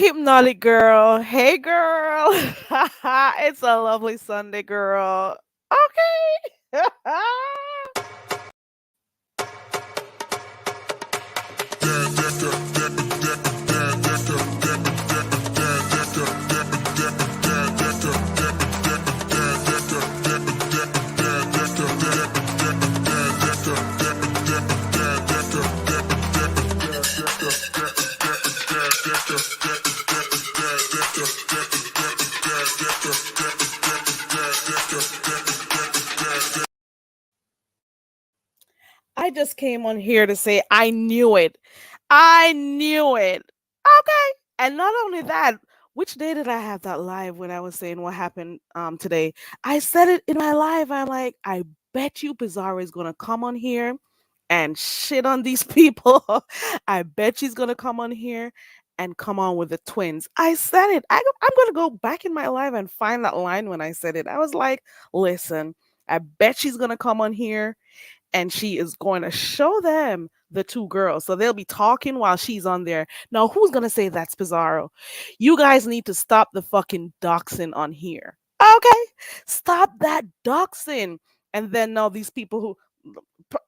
Hypnotic girl. Hey, girl. It's a lovely Sunday, girl. Okay. I just came on here to say I knew it. I knew it. Okay. And not only that, which day did I have that live when I was saying what happened today? I said it in my live. I'm like, I bet you Pizzaro is gonna come on here and shit on these people. I bet she's gonna come on here and come on with the twins. I said it. I'm gonna go back in my live and find that line when I said it. I was like, listen, I bet she's gonna come on here and she is going to show them the two girls. So they'll be talking while she's on there. Now, who's going to say that's Pizzaro? You guys need to stop the fucking doxing on here. Okay? Stop that doxing. And then now these people who,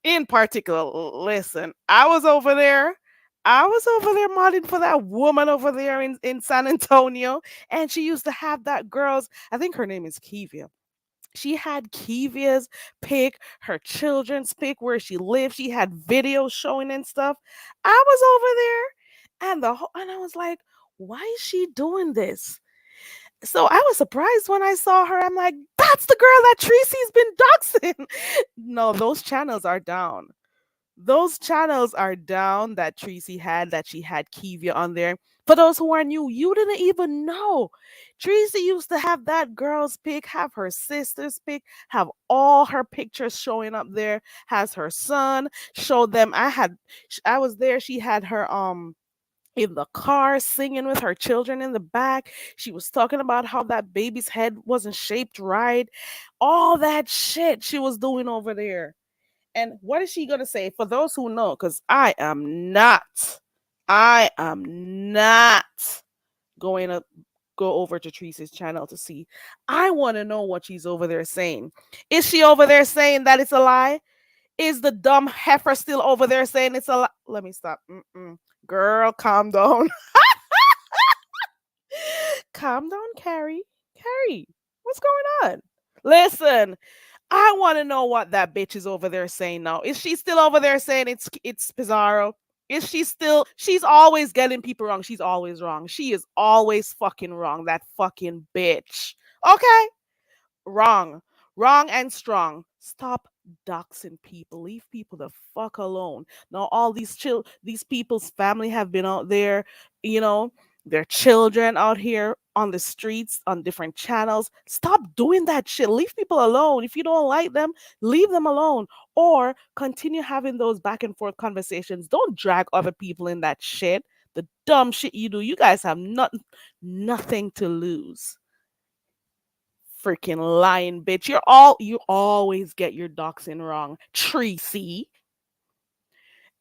in particular, listen, I was over there. I was over there modding for that woman over there in San Antonio. And she used to have that girl's, I think her name is Kivia. She had Kivia's pic, her children's pic, where she lived. She had videos showing and stuff. I was over there, and and I was like, why is she doing this? So I was surprised when I saw her. I'm like, that's the girl that Tracy's been doxing. No, those channels are down. Those channels are down that Tracy had, that she had Kivia on there. For those who are new, you didn't even know. Tracy used to have that girl's pic, have her sister's pic, have all her pictures showing up there, has her son, showed them. I was there. She had her in the car singing with her children in the back. She was talking about how that baby's head wasn't shaped right. All that shit she was doing over there. And what is she going to say? For those who know, because I am not going to go over to Teresa's channel to see. I want to know what she's over there saying. Is she over there saying that it's a lie? Is the dumb heifer still over there saying it's a lie? Let me stop. Girl, calm down. Calm down, Carrie. Carrie, what's going on? Listen, I want to know what that bitch is over there saying now. Is she still over there saying it's Pizzaro? Is she still? She's always getting people wrong. She's always wrong. She is always fucking wrong. That fucking bitch. Okay, wrong, wrong and strong. Stop doxing people. Leave people the fuck alone. Now all these people's family have been out there, you know, their children out here on the streets on different channels. Stop doing that shit. Leave people alone. If you don't like them, leave them alone. Or continue having those back and forth conversations. Don't drag other people in that shit. The dumb shit you do. You guys have nothing to lose. Freaking lying bitch. You always get your doxing wrong. Tracy.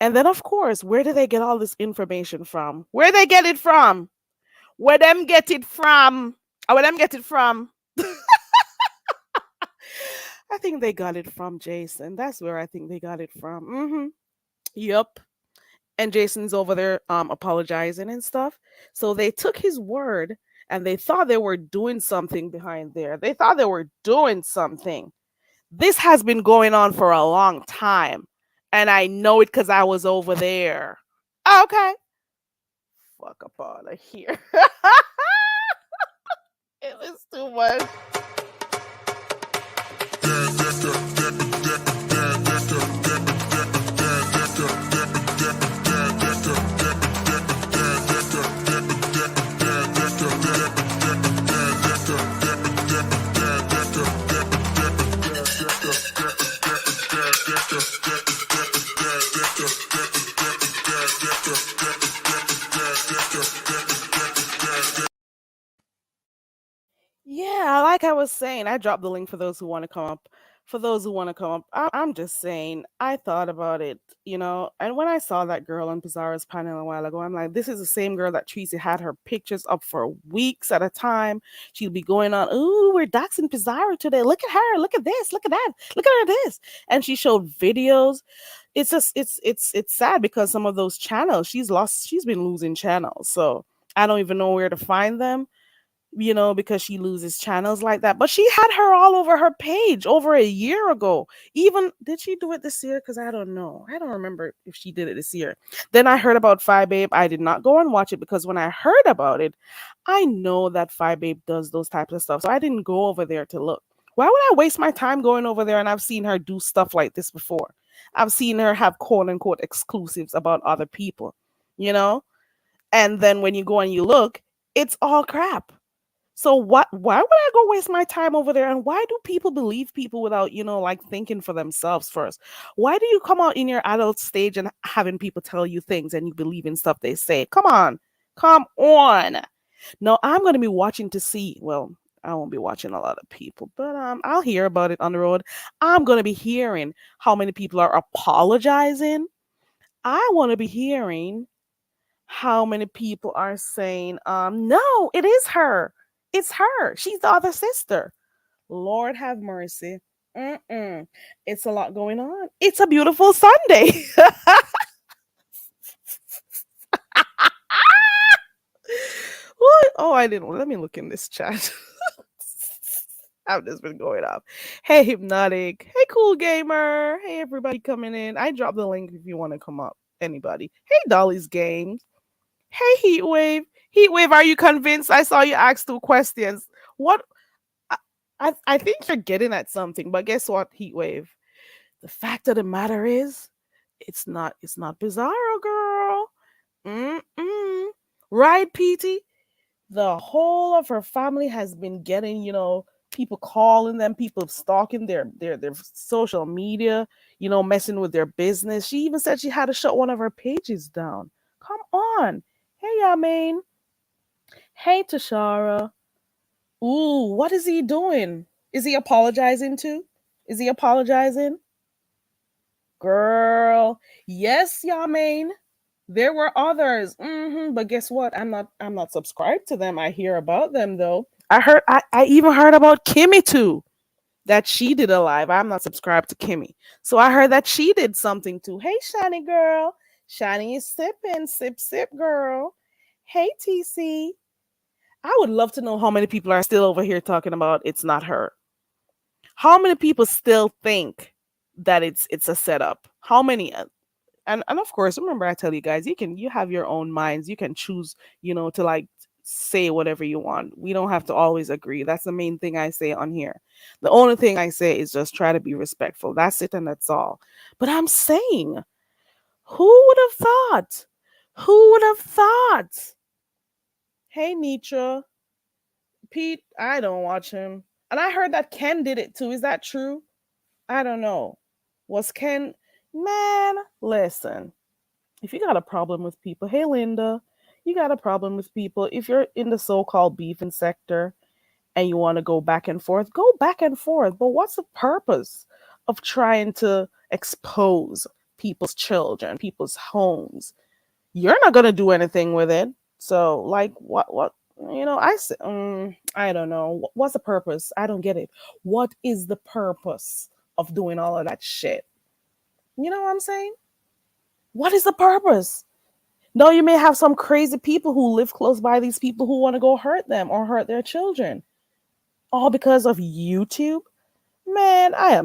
And then of course, where do they get all this information from? Where they get it from? Where them get it from? Where them get it from? I think they got it from Jason. That's where I think they got it from. Yep. And Jason's over there apologizing and stuff. So they took his word and they thought they were doing something behind there. They thought they were doing something. This has been going on for a long time. And I know it because I was over there. Okay. Fuck up out of here. It was too much. Yeah, like I was saying, I dropped the link for those who want to come up For those who want to come up, I'm just saying, I thought about it, and when I saw that girl on Pizarro's panel a while ago, I'm like, this is the same girl that Tracy had her pictures up for weeks at a time. She'd be going on, ooh, we're doxing Pizarro today. Look at her. Look at this. Look at that. Look at her this. And she showed videos. It's just, it's sad because some of those channels, she's been losing channels. So I don't even know where to find them, because she loses channels like that. But she had her all over her page over a year ago. Even did she do it this year? Because I don't know. I don't remember if she did it this year. Then I heard about Fi Babe. I did not go and watch it because when I heard about it, I know that Fi Babe does those types of stuff. So I didn't go over there to look. Why would I waste my time going over there? And I've seen her do stuff like this before. I've seen her have quote unquote exclusives about other people, you know? And then when you go and you look, it's all crap. So why would I go waste my time over there? And why do people believe people without, like thinking for themselves first? Why do you come out in your adult stage and having people tell you things and you believe in stuff they say? Come on. Come on. No, I'm gonna be watching to see. Well, I won't be watching a lot of people, but I'll hear about it on the road. I'm gonna be hearing how many people are apologizing. I want to be hearing how many people are saying, no, it is her. It's her. She's the other sister. Lord have mercy. Mm-mm. It's a lot going on. It's a beautiful Sunday. What? Oh, I didn't. Let me look in this chat. I've just been going off. Hey, Hypnotic. Hey, Cool Gamer. Hey, everybody coming in. I dropped the link if you want to come up. Anybody. Hey, Dolly's Games. Hey, Heatwave. Heatwave, are you convinced? I saw you ask 2 questions. What? I think you're getting at something, but guess what, Heatwave? The fact of the matter is, it's not Bizarro, girl. Mm-mm. Right, PT? The whole of her family has been getting, people calling them, people stalking their social media, messing with their business. She even said she had to shut one of her pages down. Come on. Hey, Yamain. Hey, Tashara. Ooh, what is he doing? Is he apologizing too? Is he apologizing? Girl. Yes, Yamain. There were others. But guess what? I'm not subscribed to them. I hear about them though. I even heard about Kimmy too. That she did a live. I'm not subscribed to Kimmy. So I heard that she did something too. Hey, Shani girl. Shani is sipping. Sip, sip, girl. Hey, TC. I would love to know how many people are still over here talking about it's not her. How many people still think that it's a setup? How many? And of course, remember I tell you guys, you have your own minds. You can choose, to like say whatever you want. We don't have to always agree. That's the main thing I say on here. The only thing I say is just try to be respectful. That's it and that's all. But I'm saying, who would have thought? Who would have thought? Hey, Nitra. Pete, I don't watch him. And I heard that Ken did it too. Is that true? I don't know. Was Ken. Man, listen. If you got a problem with people, hey, Linda, you got a problem with people. If you're in the so called beefing sector and you want to go back and forth, go back and forth. But what's the purpose of trying to expose people's children, people's homes? You're not going to do anything with it. So, like, what? I don't know. What's the purpose? I don't get it. What is the purpose of doing all of that shit? You know what I'm saying? What is the purpose? No, you may have some crazy people who live close by these people who want to go hurt them or hurt their children. All because of YouTube? Man, I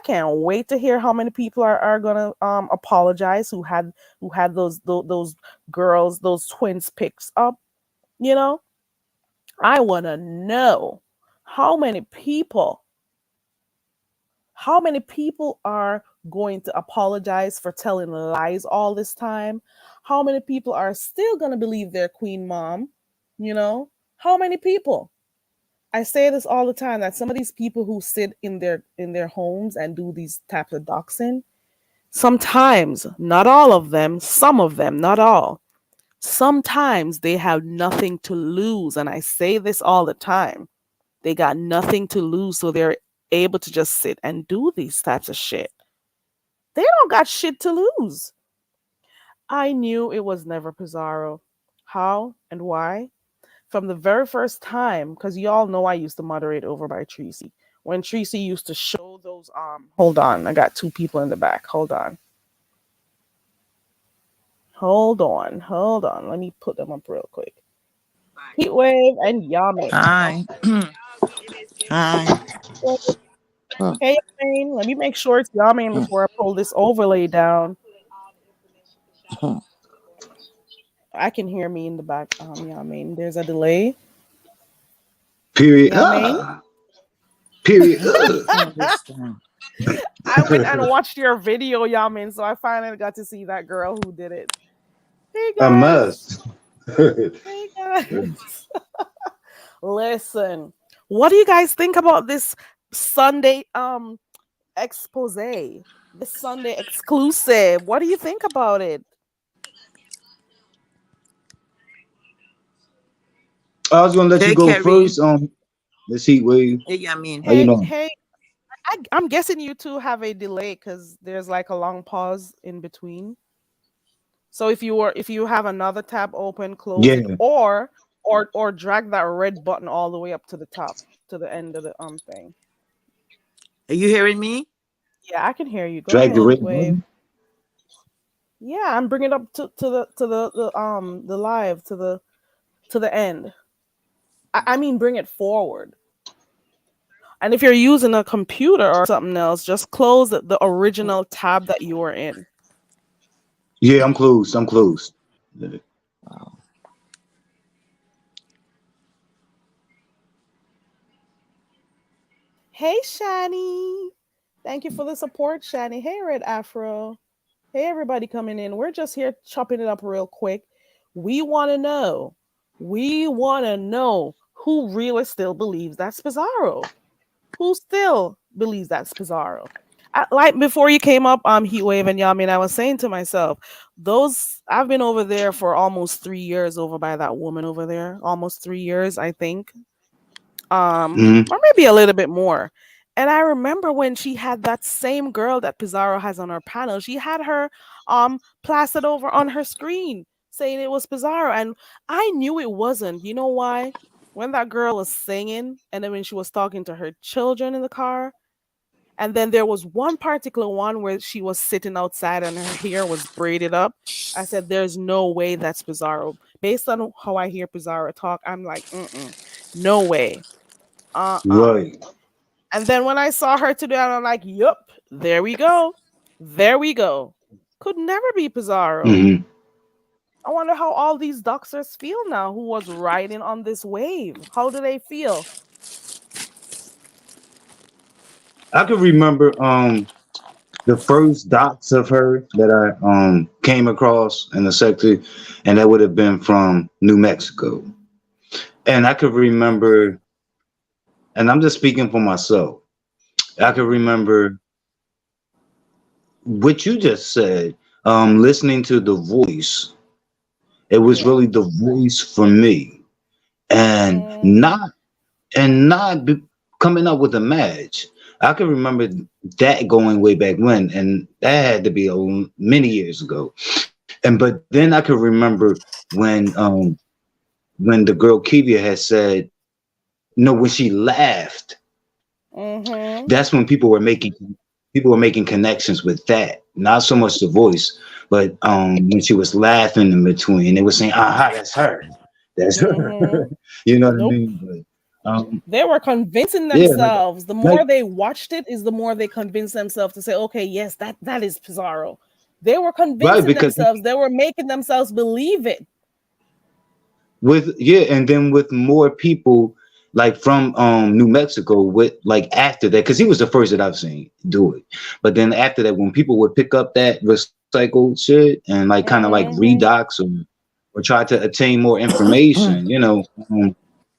can't wait to hear how many people are gonna apologize who had those girls, those twins pics up, you know? I wanna know how many people how many people are going to apologize for telling lies all this time? How many people are still going to believe their queen mom? You know? How many people? I say this all the time that some of these people who sit in their homes and do these types of doxing, sometimes, not all of them, some of them, not all. Sometimes they have nothing to lose, and I say this all the time. They got nothing to lose, so they're able to just sit and do these types of shit. They don't got shit to lose. I knew it was never Pizarro. How and why? From the very first time, because y'all know I used to moderate over by Tracy. When Tracy used to show those hold on, I got two people in the back. Hold on. Hold on. Let me put them up real quick. Heatwave and Yami. Hi. Hi. Hey Yami, let me make sure it's Yami before I pull this overlay down. I can hear me in the back. Yami. There's a delay. Period. Yami. Period. Understand. I went and watched your video, Yamin, so I finally got to see that girl who did it. Hey I guys. must. Hey guys. Listen, what do you guys think about this Sunday expose? This Sunday exclusive. What do you think about it? I was gonna let you Hey, go Kerry. first on this heat wave. Hey, Yamin. How you Hey, doing? hey, I'm guessing you two have a delay because there's like a long pause in between. So if you have another tab open, close it, Yeah, or drag that red button all the way up to the top to the end of the thing. Are you hearing me? Yeah, I can hear you. Go drag ahead, the Heat red Wave. button. Yeah, I'm bringing it up to the live to the end. I mean, bring it forward. And if you're using a computer or something else, just close the original tab that you were in. Yeah, I'm closed. I'm closed. Wow. Hey, Shani. Thank you for the support, Shani. Hey, Red Afro. Hey, everybody coming in. We're just here chopping it up real quick. We want to know. We want to know who really still believes that's Pizarro. Who still believes that's Pizarro? Like before you came up, Heatwave and Yamin, I was saying to myself, those I've been over there for almost 3 years over by that woman over there. Almost 3 years, I think. Hmm. Or maybe a little bit more. And I remember when she had that same girl that Pizarro has on her panel, she had her plastered over on her screen saying it was Pizarro. And I knew it wasn't. You know why? When that girl was singing and then when she was talking to her children in the car, and then there was one particular one where she was sitting outside and her hair was braided up. I said, "There's no way that's Pizarro." Based on how I hear Pizarro talk, I'm like, no way. Uh-uh. Right. And then when I saw her today, I'm like, yup, there we go. There we go. Could never be Pizarro. Hmm. I wonder how all these doxers feel now who was riding on this wave. How do they feel? I can remember the first dots of her that I came across in the sector, and that would have been from New Mexico. And I could remember, and I'm just speaking for myself. I could remember what you just said. Listening to the voice, it was Yeah. really the voice for me, and Mm-hmm. not coming up with a match. I can remember that going way back when, and that had to be many years ago. And but then I could remember when the girl Kivia had said no, when she laughed, Mm-hmm. that's when people were making connections with that. Not so much the voice, but when she was laughing in between, they were saying, "Aha, that's her, that's her." Mm-hmm. You know what I Nope. mean? But They were convincing yeah, like themselves. The like more they watched it, is the more they convinced themselves to say, okay, yes, that is Pizarro. They were right convincing because themselves. They were making themselves believe it. with yeah, and then with more people like from New Mexico with like after that, because he was the first that I've seen do it. But then after that, when people would pick up that recycled shit and like kind of like Mm-hmm. redox or try to attain more information,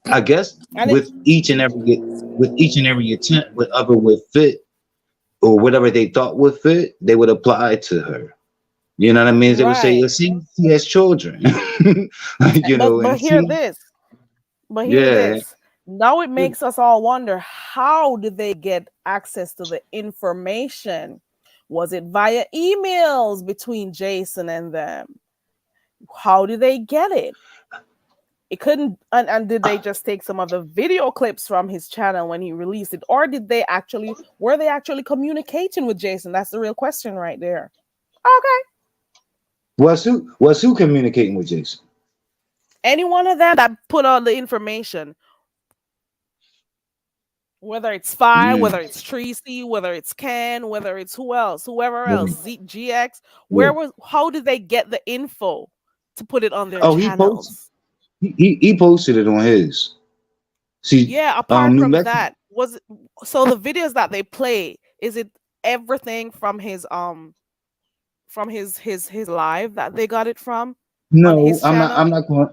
I guess And it with each and every attempt, whatever would fit or whatever they thought would fit, they would apply to her. You know what I mean? They would say, right. "You see, he has children," But and hear see, this. But hear yeah, this. Now it makes us all wonder, how did they get access to the information? Was it via emails between Jason and them? How did they get it? It couldn't, and did they just take some of the video clips from his channel when he released it? Or did they actually, were they actually communicating with Jason? That's the real question right there. Okay. Was who communicating with Jason? Any one of them that put out the information, whether it's Spy, Mm, whether it's Tracy, whether it's Ken, whether it's who else, whoever else, right, GX, yeah. how did they get the info to put it on their Oh, he posted. channels? He posted it on his. See, Yeah, apart New from Mexico. that, was it, so the videos that they play, is it everything from his live that they got it from on No, his I'm not. channel?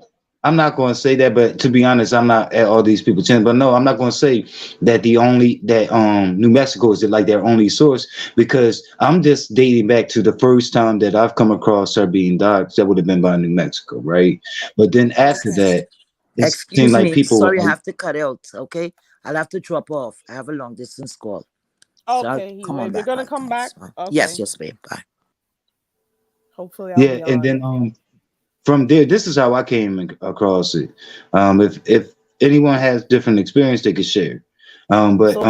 I'm not going to say that. But to be honest, I'm not at all these people's channel. But no, I'm not going to say that the only that New Mexico is like their only source, because I'm just dating back to the first time that I've come across her being doxxed. That would have been by New Mexico, right? But then after that, it seemed Excuse like me. people Sorry, I were have to cut out. Okay, I'll have to drop off. I have a long distance call, so I'll Okay, come Hero, on if you're back. gonna Bye. come back, Thanks. Bye. Yes, okay. yes, babe. Bye. Hopefully I'll yeah. be And on. then from there, this is how I came across it. If anyone has different experience, they could share. But So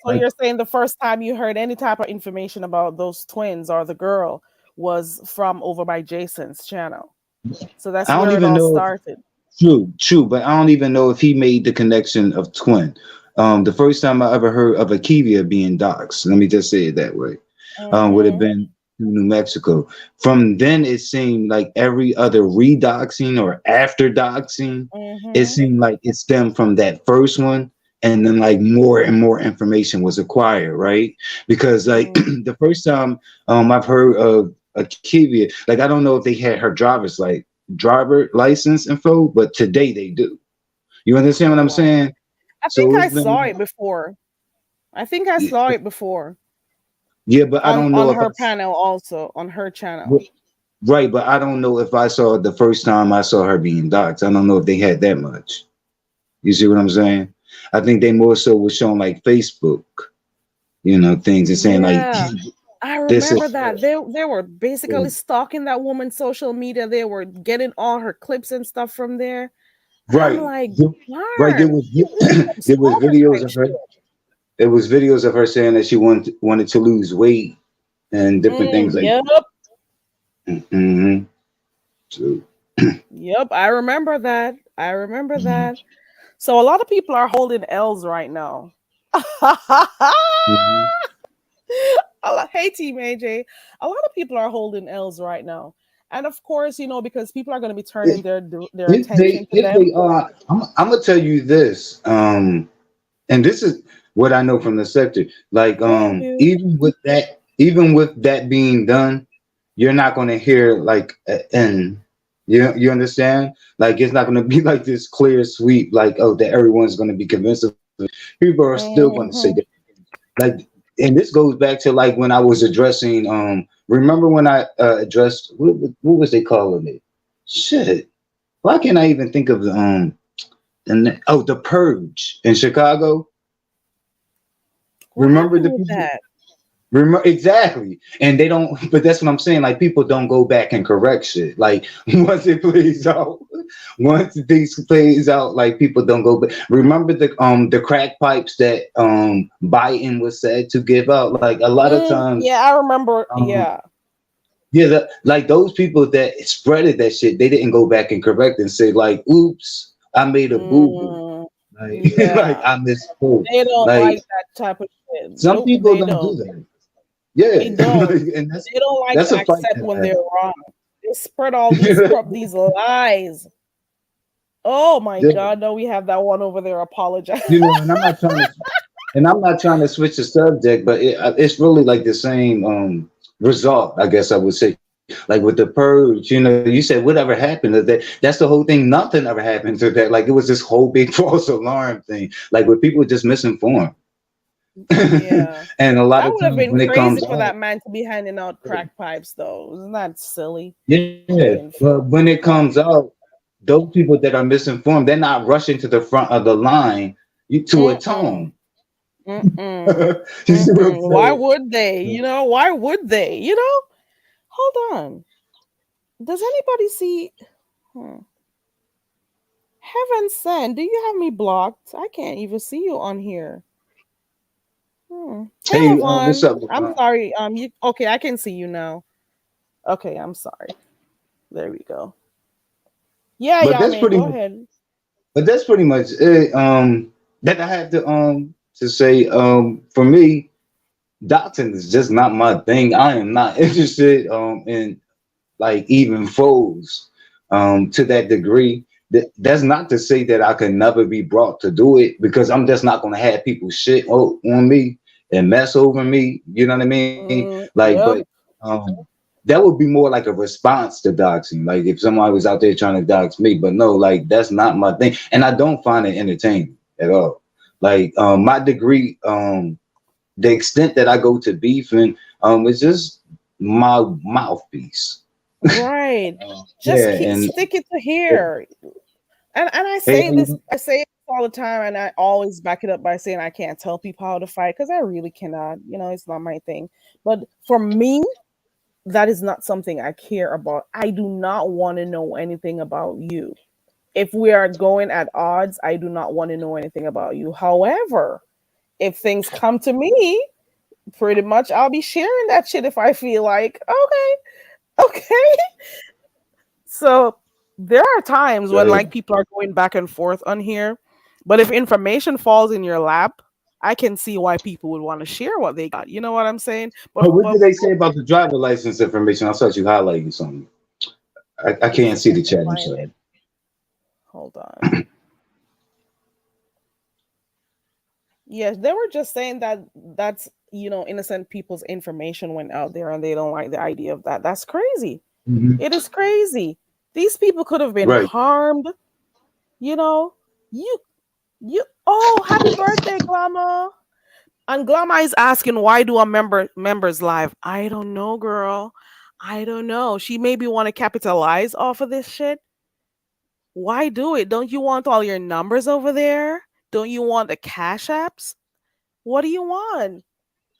like you're saying the first time you heard any type of information about those twins or the girl was from over by Jason's channel. So that's I don't where it even all know if started. true, but I don't even know if he made the connection of twin. The first time I ever heard of Akivia being doxxed, let me just say it that way, would have Mm-hmm. been New Mexico. From then, it seemed like every other redoxing or after doxing, it Mm-hmm. seemed like it stemmed from that first one. And then, like, more and more information was acquired, right? Because, like, Mm. the first time I've heard of Akivia, like, I don't know if they had her driver license info, but today they do. You understand what I'm Wow. saying? I think So I it's saw been it before. I think I saw it before yeah, but I don't on know if I her panel also, on her channel. right, but I don't know if I saw it the first time I saw her being doxxed. I don't know if they had that much. You see what I'm saying? I think they more so was showing like Facebook, things and saying like Yeah. I this remember is that. They were basically stalking that woman's social media. They were getting all her clips and stuff from there. I'm right, like, right. There darn, was this is some there was stalker videos type of shit. her. There was videos of her saying that she wanted to lose weight and different things like Yep, that. Hmm. So, yep. I remember that. I remember that. So a lot of people are holding L's right now. mhm. Hey, Team AJ. A lot of people are holding L's right now, and of course, because people are going to be turning their attention to If them. they are, I'm gonna tell you this, and this is what I know from the sector. Like, Go ahead, dude. even with that being done, you're not gonna hear like an end. You understand? Like, it's not gonna be like this clear sweep, like, oh, that everyone's gonna be convinced of. People are still gonna say Hmm. that. Like, and this goes back to like when I was addressing. Remember when I addressed what was they calling it? Shit. Why can't I even think of the Purge in Chicago? What Remember happened the with people? that? Remember exactly, and they don't. But that's what I'm saying. Like, people don't go back and correct shit. Like, once it plays out, once things plays out, like, people don't go back. Remember the crack pipes that Biden was said to give out. Like, a lot of times, Yeah, I remember. um, Yeah. yeah, like those people that spreaded that shit, they didn't go back and correct and say like, "Oops, I made a boo boo." Mm, Like, like yeah. I misspoke. They don't Like, like that type of shit. some Nope, people they don't do don't. that. Yeah, They don't. like, and that's They don't like that's to a fight accept to when have. they're wrong. They spread all these lies. Oh my Yeah, god, no, we have that one over there. Apologize. and I'm not trying to switch the subject, but it's really like the same result, I guess I would say. Like with the purge, you said whatever happened to that. That's the whole thing. Nothing ever happened to that. Like, it was this whole big false alarm thing. Like, where people just misinformed. Yeah. And a lot That of would have times been when it crazy comes for out, that man to be handing out crack pipes, though. Isn't that silly? yeah, Being but when it crack. comes out, those people that are misinformed, they're not rushing to the front of the line You to Mm-mm. atone. Mm-mm. You see what I'm Mm-mm. Why saying? would they? Why would they? Hold on. Does anybody see? Hmm. Heaven send, do you have me blocked? I can't even see you on here. Hey, Hey, what's Levon. up, I'm LeBron? sorry. You okay? I can see you now. Okay, I'm sorry. There we go. Yeah, But y'all, that's man, pretty go much. ahead. But that's pretty much it. That I have to say. For me, doxing is just not my thing. I am not interested in like even foes to that degree. That's not to say that I can never be brought to do it because I'm just not gonna have people shit on me and mess over me. You know what I mean? Like, but Yep. that would be more like a response to doxing. Like if somebody was out there trying to dox me, but no, like that's not my thing, and I don't find it entertaining at all. Like my degree, the extent that I go to beefing, is just my mouthpiece. Right. Yeah, Just keep and stick it to here. And I hey, say this, I say it all the time, and I always back it up by saying I can't tell people how to fight because I really cannot. It's not my thing. But for me, that is not something I care about. I do not want to know anything about you. If we are going at odds, I do not want to know anything about you. However, if things come to me, pretty much I'll be sharing that shit if I feel like, okay, okay. So there are times when like people are going back and forth on here, but if information falls in your lap, I can see why people would want to share what they got. You know what I'm saying? But what but did they say about the driver license information? I thought you highlighted something. I let me can't see if see I the can chat. I'm find it. sorry. Hold on. Yes, they were just saying that that's innocent people's information went out there and they don't like the idea of that. That's crazy. Mhm. It is crazy. These people could have been Right. harmed. You know, you Oh, happy birthday, Glama. And Glama is asking, why do a members live? I don't know, girl. I don't know. She maybe want to capitalize off of this shit. Why do it? Don't you want all your numbers over there? Don't you want the cash apps? What do you want?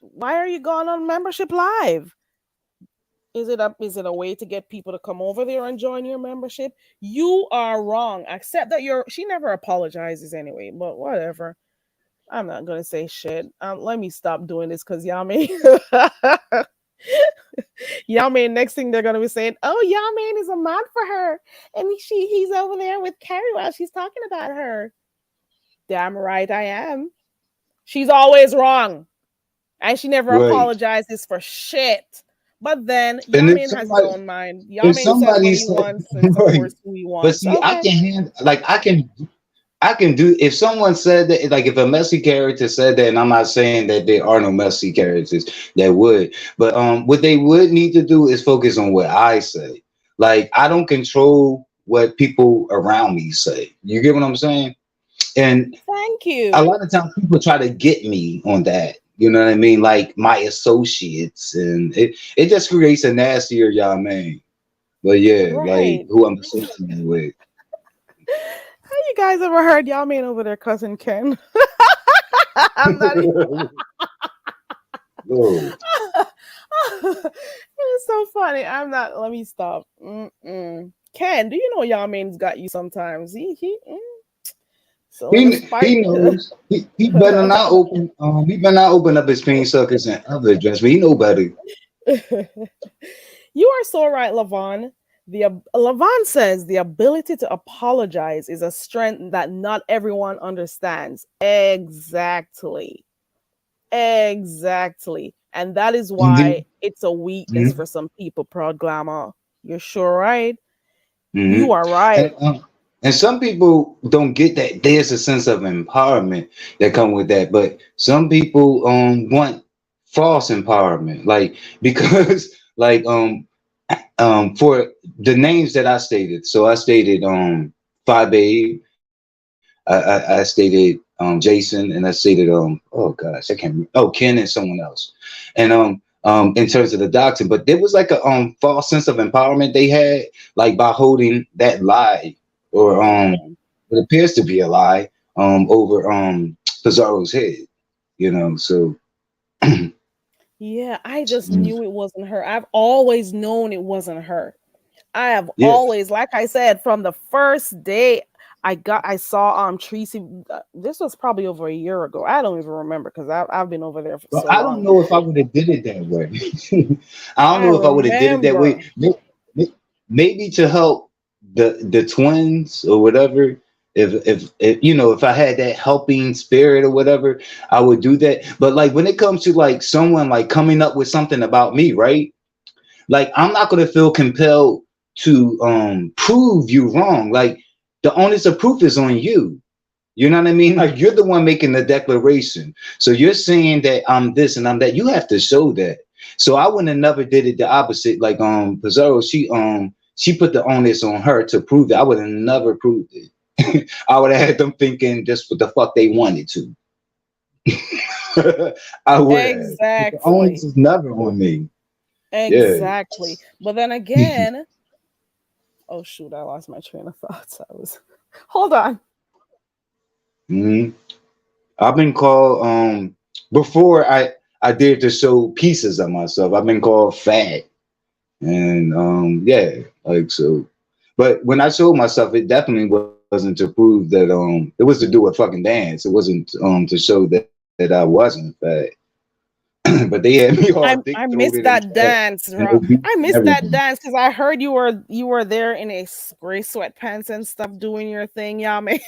Why are you going on membership live? Is it a way to get people to come over there and join your membership? You are wrong. Accept that she never apologizes anyway, but whatever. I'm not gonna say shit. Let me stop doing this because Yami, Yami. Next thing they're gonna be saying, "Oh, Yami is a mod for her, and he's over there with Carrie while she's talking about her." Damn right I am. She's always wrong, and she never Right. apologizes for shit. But then And if Yamin has his somebody own mind. if Yamin says what somebody he said wants and right, supports who he but wants. see, I Okay. can hand like I can do if someone said that, like if a messy character said that, and I'm not saying that there are no messy characters that would, but what they would need to do is focus on what I say. Like I don't control what people around me say. You get what I'm saying? And Thank a you. lot of times people try to get me on that. You know what I mean? Like my associates, and it just creates a nastier y'all man. But yeah, like Right. who I'm associating with. Have you guys ever heard Yamin over there, cousin Ken? I'm not. Whoa. It's so funny. I'm not. Let me stop. Mm-mm. Ken, do you know Yamin's got you sometimes? So when the spike. He knows he better not open up his peen suckers and other address, but he know better. You are so right, Lavon. Lavon says the ability to apologize is a strength that not everyone understands. Exactly. Exactly. And that is And why then, it's a weakness mhm, for some people, Proud Glamour. You're sure right. You mhm. are right. And and some people don't get that there's a sense of empowerment that come with that, but some people want false empowerment, like because like for the names that I stated. So I stated Phi Babe, I stated Jason, and I stated oh gosh, I can't remember. Oh, Ken and someone else. And in terms of the doctrine, but there was like a false sense of empowerment they had, like by holding that lie, or Mm-hmm. what appears to be a lie, over Pizarro's head. So Yeah, I just mm, knew it wasn't her. I've always known it wasn't her. I have yeah. always, like I said, from the first day I saw Tracy. This was probably over a year ago. I don't even remember because I've been over there for But so I don't long. know if I would have did it that way. I don't I know if I would have did it that way. remember. Maybe to help the twins or whatever. If if I had that helping spirit or whatever, I would do that. But like when it comes to like someone like coming up with something about me, right? Like I'm not gonna feel compelled to prove you wrong. Like the onus of proof is on you. You know what I mean? Like you're the one making the declaration. So you're saying that I'm this and I'm that. You have to show that. So I wouldn't have never did it the opposite. Like Pizzaro, she put the onus on her to prove that. I would have never proved it. I would have had them thinking just what the fuck they wanted to. I would have. The onus Exactly. is never on me. Yeah. Exactly. But then again, oh shoot, I lost my train of thoughts. I was hold on. Mhm. I've been called before I dared to show pieces of myself. I've been called fat and yeah, like so. But when I showed myself, it definitely wasn't to prove that it was to do a fucking dance. It wasn't to show that I wasn't fat. But they had me all dick I throated missed and that fat dance, and Ro. obese I and missed that everything. dance because I heard you were there in a gray sweatpants and stuff doing your thing, Yame.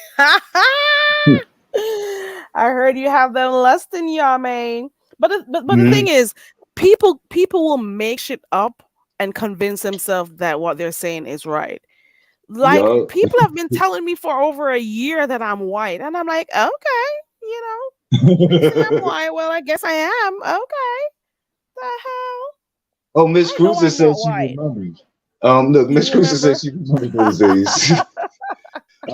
I heard you have them less than Yame. But the thing Mm-hmm. is, people will make shit up and convince themselves that what they're saying is right. Like Yup. people have been telling me for over a year that I'm white, and I'm like, okay, you know, they say I'm white. Well, I guess I am. Okay, the hell. Oh, Miss I know Cruiser I'm said not she white. remembers. Look, You Miss Cruiser said remember? she remembered those days.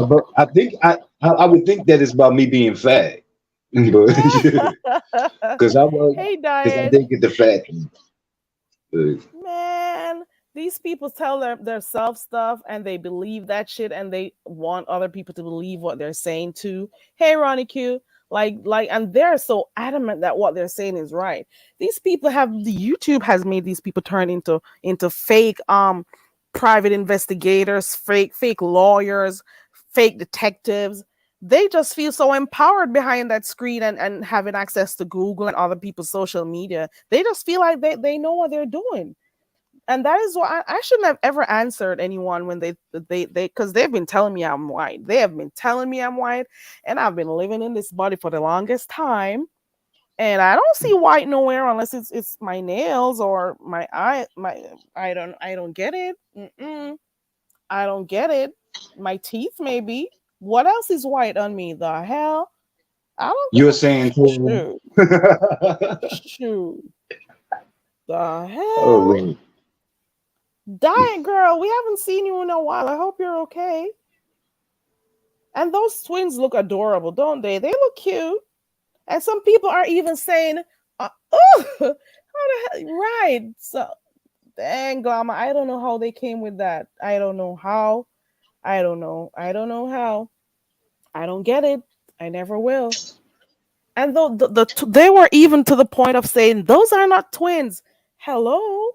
But I think I would think that it's about me being fat, but yeah, because I was Hey, because I Diane. did get the fat thing. But, Man, these people tell their self stuff and they believe that shit and they want other people to believe what they're saying too. Hey, Ronnie Q. And they're so adamant that what they're saying is right. These people have the YouTube has made these people turn into fake private investigators, fake lawyers, fake detectives. They just feel so empowered behind that screen and having access to Google and other people's social media. They just feel like they know what they're doing. And that is why I shouldn't have ever answered anyone when they because they've been telling me I'm white. They have been telling me I'm white, and I've been living in this body for the longest time. And I don't see white nowhere unless it's my nails or my eye. My I don't get it. Mm-mm, I don't get it. My teeth maybe. What else is white on me? The hell? I don't you're think. saying Tori? Shoot, shoot. The Oh hell? Lord. Diet girl, we haven't seen you in a while. I hope you're okay. And those twins look adorable, don't they? They look cute. And some people are even saying, "Oh, how the hell?" Right? So, dang, Glama, I don't know how they came with that. I don't know how. I don't know. I don't know how. I don't get it. I never will. And though they were even to the point of saying those are not twins. Hello,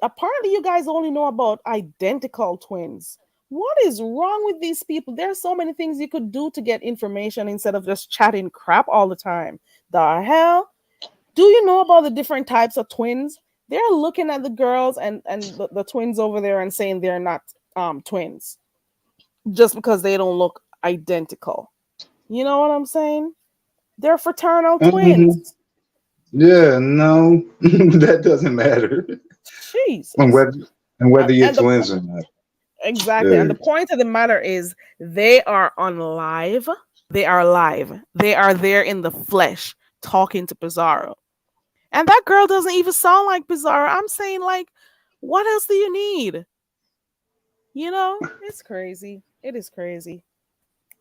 apparently you guys only know about identical twins. What is wrong with these people? There's so many things you could do to get information instead of just chatting crap all the time. The hell? Do you know about the different types of twins? They're looking at the girls and the twins over there and saying they're not twins just because they don't look identical. You know what I'm saying? They're fraternal twins. Mhm. Yeah, no, that doesn't matter. And Jesus. whether and whether you're And the twins or not. Exactly. And Yeah. the point of the matter is they are on live. They are live. They are there in the flesh talking to Pizzaro. And that girl doesn't even sound like Pizzaro. I'm saying, like, what else do you need? You know, it's crazy. It is crazy.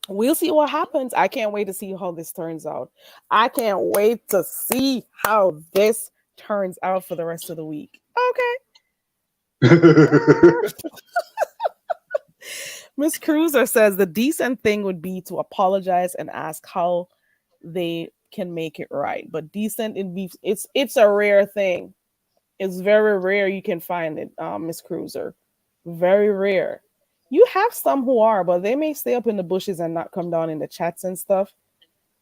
We'll see what happens. I can't wait to see how this turns out. I can't wait to see how this turns out for the rest of the week. Okay. Miss Cruiser says the decent thing would be to apologize and ask how they can make it right. But decent in beef, it's a rare thing. It's very rare you can find it, Miss Cruiser. Very rare. You have some who are, but they may stay up in the bushes and not come down in the chats and stuff.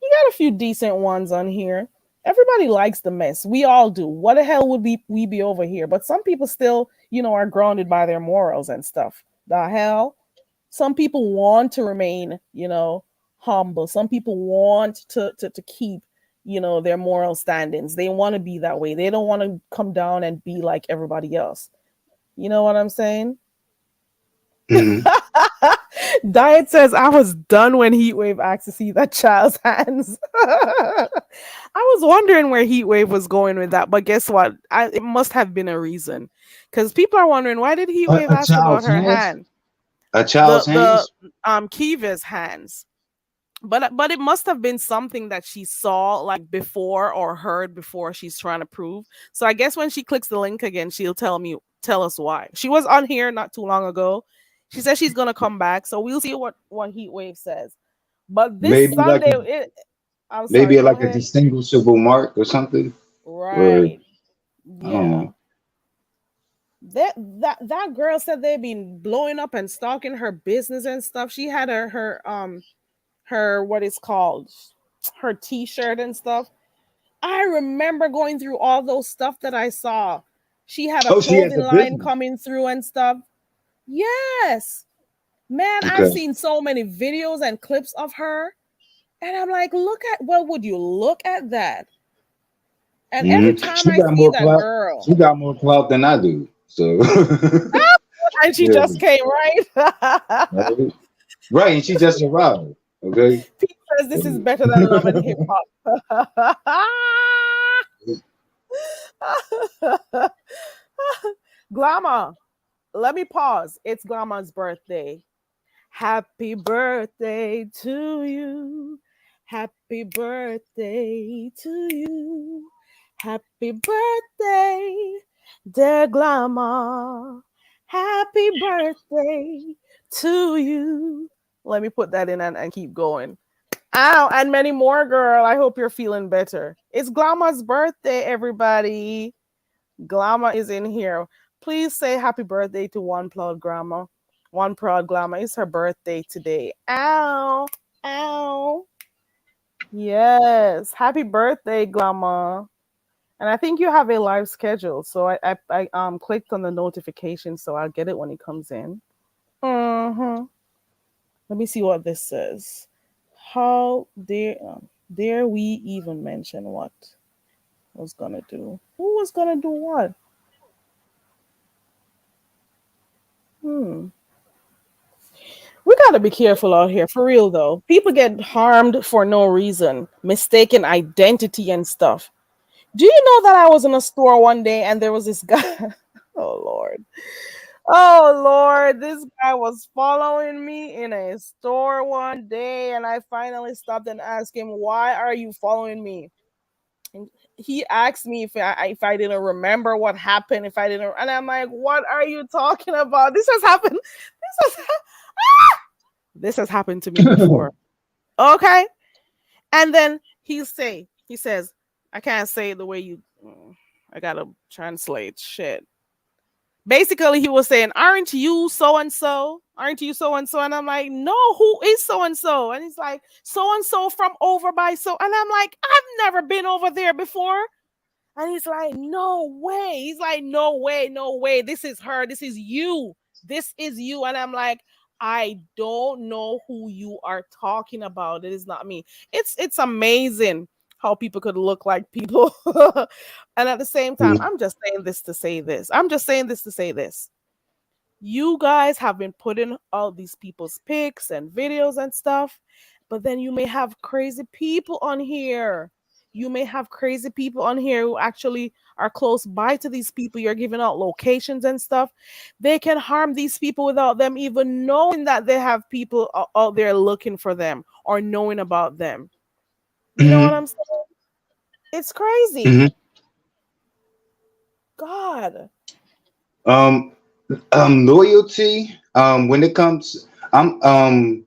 You got a few decent ones on here. Everybody likes the mess. We all do. What the hell would we be over here? But some people still, are grounded by their morals and stuff. The hell? Some people want to remain, humble. Some people want to keep, their moral standings. They want to be that way. They don't want to come down and be like everybody else. You know what I'm saying? Mhm. Diet says I was done when Heatwave asked to see that child's hands. I was wondering where Heatwave was going with that, but guess what? It must have been a reason, because people are wondering why did Heatwave A ask about child's her hands. hand, A the child's the hands. Kiva's hands. But it must have been something that she saw like before or heard before she's trying to prove. So I guess when she clicks the link again, she'll tell us why. She was on here not too long ago. She says she's gonna come back, so we'll see what Heatwave says. But this Maybe like Sunday, a I'm sorry, maybe go like a ahead. distinguishable mark or something. Or Right, I don't yeah. know. That girl said they've been blowing up and stalking her business and stuff. She had her what is called her t-shirt and stuff. I remember going through all those stuff that I saw. She had a Oh, she has clothing a line business. coming through and stuff. Yes. Man, I've Okay. seen so many videos and clips of her. And I'm like, well, would you look at that? And every time She I got see more that clout. girl, She got more clout than I do. So and she yeah. just came, right? Right. Right, and she just arrived. Okay. Pete says this is better than love and hip hop. Glamour, let me pause. It's Glamour's birthday. Happy birthday to you. Happy birthday to you. Happy birthday, dear Glamour. Happy birthday to you. Let me put that in and keep going. Ow, and many more, girl. I hope you're feeling better. It's Glamour's birthday, everybody. Glamour is in here. Please say happy birthday to One Proud Glamour. One Proud Glamour. It's her birthday today. Ow. Ow. Yes. Happy birthday, Glamour. And I think you have a live schedule. So I clicked on the notification so I'll get it when it comes in. Mm-hmm. Let me see what this says. How dare we even mention what was gonna do? Who was gonna do what? Hmm. We gotta be careful out here, for real though. People get harmed for no reason, mistaken identity and stuff. Do you know that I was in a store one day and there was this guy? Oh Lord. Oh Lord, this guy was following me in a store one day, and I finally stopped and asked him, "Why are you following me?" And he asked me if I didn't remember what happened, if I didn't, and I'm like, "What are you talking about? This has happened. This has happened to me before." Okay, and then he says, "I can't say it the way you. I gotta translate shit." Basically he was saying, "Aren't you so and so? Aren't you so and so?" And I'm like, "No, who is so and so?" And he's like, "So and so from over by so." And I'm like, "I've never been over there before." And he's like, "No way." He's like, "No way, no way. This is her. This is you. This is you." And I'm like, "I don't know who you are talking about. It is not me." It's amazing how people could look like people. And at the same time, Mhm. I'm just saying this to say this. I'm just saying this to say this. You guys have been putting all these people's pics and videos and stuff, but then you may have crazy people on here. You may have crazy people on here who actually are close by to these people. You're giving out locations and stuff. They can harm these people without them even knowing that they have people out there looking for them or knowing about them. You know what Mhm. I'm saying? It's crazy. Mhm. God. Um, loyalty. When it comes, I'm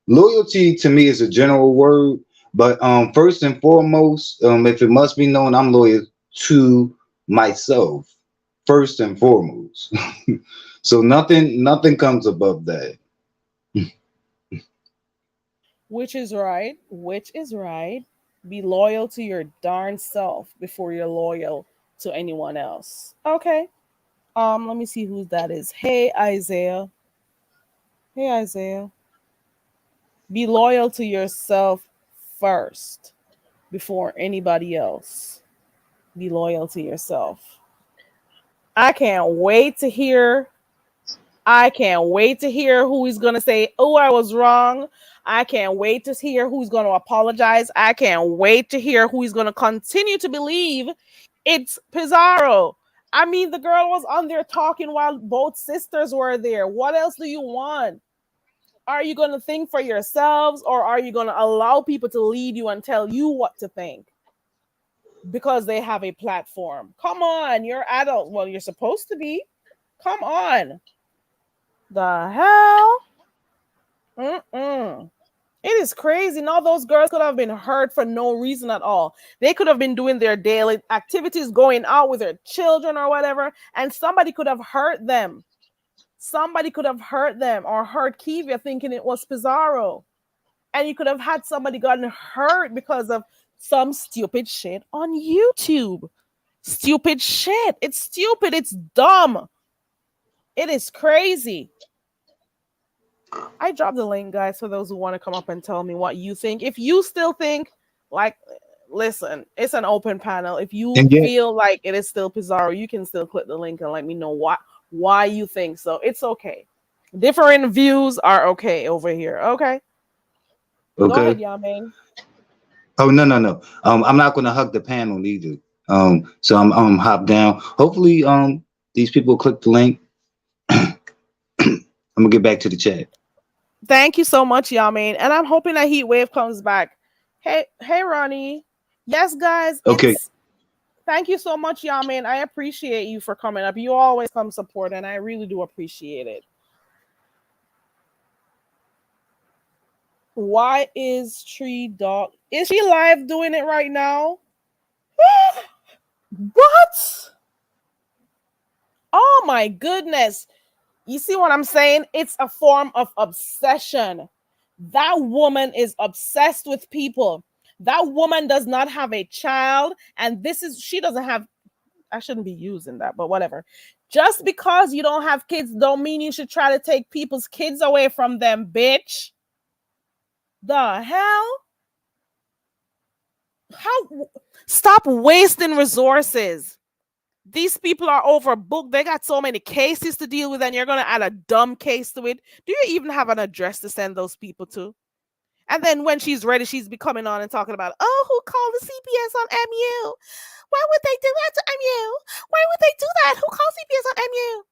loyalty to me is a general word, but first and foremost, if it must be known, I'm loyal to myself first and foremost. So nothing comes above that. Which is right. Which is right. Be loyal to your darn self before you're loyal to anyone else. Okay. Let me see who that is. Hey Isaiah. Hey Isaiah. Be loyal to yourself first before anybody else. Be loyal to yourself. I can't wait to hear. I can't wait to hear who he's going to say, "Oh, I was wrong." I can't wait to hear who's going to apologize. I can't wait to hear who is going to continue to believe it's Pizzaro. I mean, the girl was on there talking while both sisters were there. What else do you want? Are you going to think for yourselves, or are you going to allow people to lead you and tell you what to think because they have a platform? Come on, you're adult. Well, you're supposed to be. Come on. The hell? Mm-mm. It is crazy. Now those girls could have been hurt for no reason at all. They could have been doing their daily activities, going out with their children or whatever, and somebody could have hurt them. Somebody could have hurt them or hurt Kivia thinking it was Pizarro. And you could have had somebody gotten hurt because of some stupid shit on YouTube. Stupid shit. It's stupid. It's dumb. It is crazy. I dropped the link, guys, for those who want to come up and tell me what you think. If you still think, like, listen, it's an open panel. If you And yet, feel like it is still Pizarro, you can still click the link and let me know why you think so. It's okay. Different views are okay over here. Okay. Go ahead, okay. Yamin. Oh, no, no, no. I'm not gonna hug the panel either. So I'm hop down. Hopefully, these people click the link. I'm gonna get back to the chat. Thank you so much, Yamin. And I'm hoping that Heat Wave comes back. Hey, Ronnie. Yes, guys, Okay, it's thank you so much, Yamin. I appreciate you for coming up. You always come support, and I really do appreciate it. Why is Tree Dog? Is she live doing it right now? What? Oh my goodness. You see what I'm saying? It's a form of obsession. That woman is obsessed with people. That woman does not have a child, and she doesn't have. I shouldn't be using that, but whatever. Just because you don't have kids don't mean you should try to take people's kids away from them, bitch. The hell? How? Stop wasting resources. These people are overbooked. They got so many cases to deal with, and you're going to add a dumb case to it. Do you even have an address to send those people to? And then when she's ready, she's be coming on and talking about, oh, who called the CPS on MU? Why would they do that to MU? Why would they do that? Who called CPS on MU?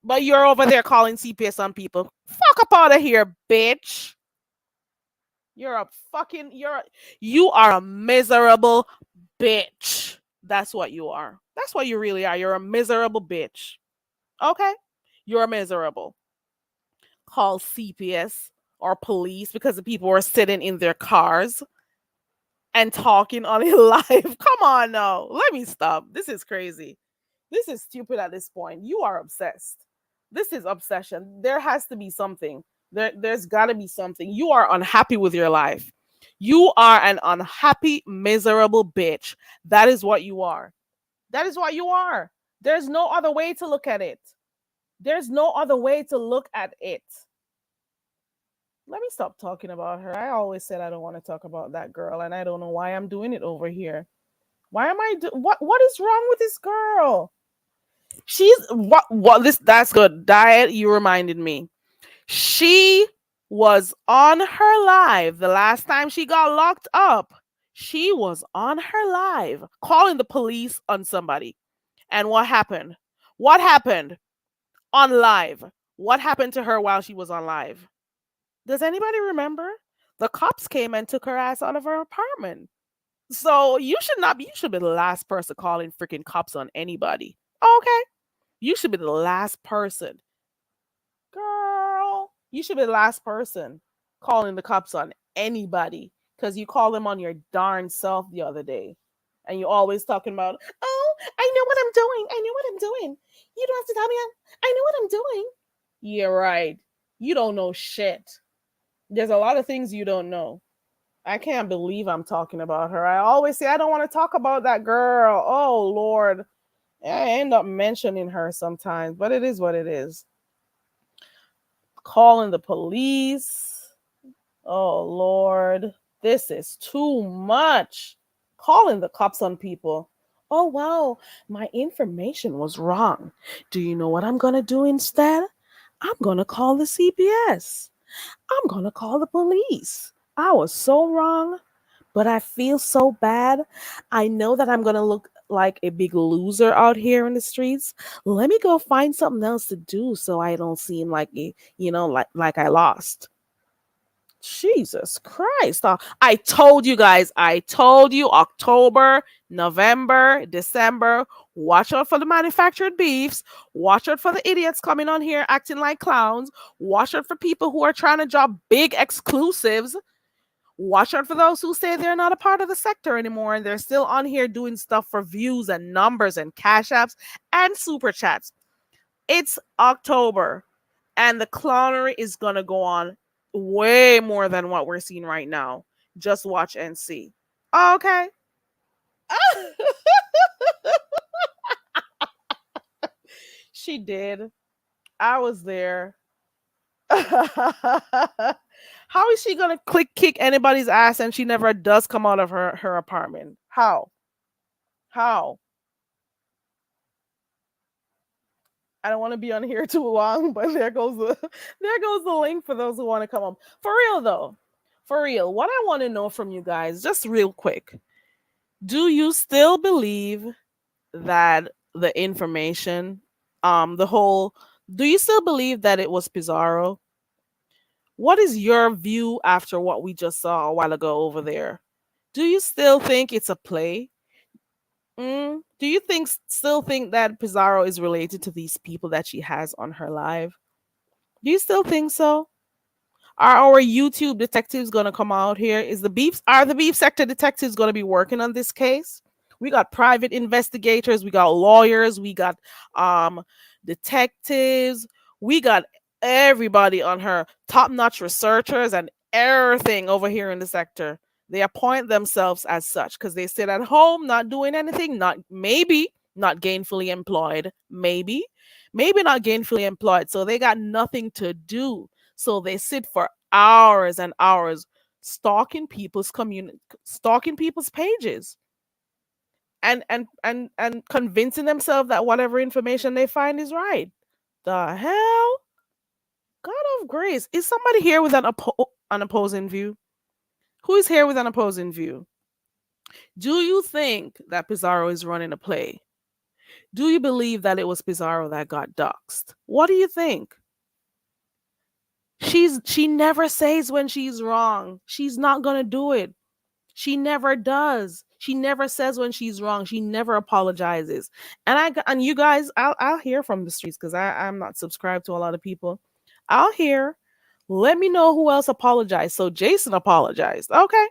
But you're over there calling CPS on people. Fuck up out of here, bitch. You're a fucking you are a miserable bitch. That's what you are. That's what you really are. You're a miserable bitch. Okay? You're miserable. Call CPS or police because the people were sitting in their cars and talking on it live. Come on now. Let me stop. This is crazy. This is stupid at this point. You are obsessed. This is obsession. There has to be something. There's got to be something. You are unhappy with your life. You are an unhappy, miserable bitch. That is what you are. That is what you are. There's no other way to look at it. There's no other way to look at it. Let me stop talking about her. I always said I don't want to talk about that girl, and I don't know why I'm doing it over here. Why am I what is wrong with this girl? She's what this that's good. Diet, you reminded me. She was on her live the last time she got locked up. She was on her live calling the police on somebody. And what happened? What happened on live? What happened to her while she was on live? Does anybody remember? The cops came and took her ass out of her apartment. So you should be the last person calling freaking cops on anybody. Okay? You should be the last person. Girl, You should be the last person calling the cops on anybody because you called them on your darn self the other day. And you always talking about, oh, I know what I'm doing. I know what I'm doing. You don't have to tell me. I know what I'm doing. Yeah, right. You don't know shit. There's a lot of things you don't know. I can't believe I'm talking about her. I always say I don't want to talk about that girl. Oh, Lord. I end up mentioning her sometimes, but it is what it is. Calling the police. Oh, Lord. This is too much. Calling the cops on people. Oh, wow. My information was wrong. Do you know what I'm going to do instead? I'm going to call the CPS. I'm going to call the police. I was so wrong, but I feel so bad. I know that I'm going to look like a big loser out here in the streets. Let me go find something else to do so I don't seem like like I lost. Jesus Christ. I told you guys, I told you October, November, December, watch out for the manufactured beefs, watch out for the idiots coming on here acting like clowns, watch out for people who are trying to drop big exclusives, watch out for those who say they're not a part of the sector anymore and they're still on here doing stuff for views and numbers and cash apps and super chats. It's October and the clownery is going to go on way more than what we're seeing right now. Just watch and see. Okay. She did. I was there. How is she going to kick anybody's ass and she never does come out of her apartment? How? How? I don't want to be on here too long, but there goes the link for those who want to come on. For real though. For real. What I want to know from you guys, just real quick. Do you still believe that the information, the whole do you still believe that it was Pizzaro? What is your view after what we just saw a while ago over there? Do you still think it's a play? Do you still think that Pizarro is related to these people that she has on her live? Do you still think so? Are our YouTube detectives gonna come out here? Are the beef sector detectives gonna be working on this case? We got private investigators, we got lawyers, we got um detectives, we got everybody on her, top-notch researchers and everything over here in the sector. They appoint themselves as such because they sit at home not doing anything, not gainfully employed, maybe not gainfully employed. So they got nothing to do. So they sit for hours and hours stalking people's pages and convincing themselves that whatever information they find is right. The hell? God of grace. Is somebody here with an opposing view? Who is here with an opposing view? Do you think that Pizarro is running a play? Do you believe that it was Pizarro that got doxxed? What do you think? She never says when she's wrong. She's not gonna do it. She never does. She never says when she's wrong. She never apologizes. And you guys, I'll hear from the streets because I'm not subscribed to a lot of people. I'll hear. Let me know who else apologized. So Jason apologized. Okay.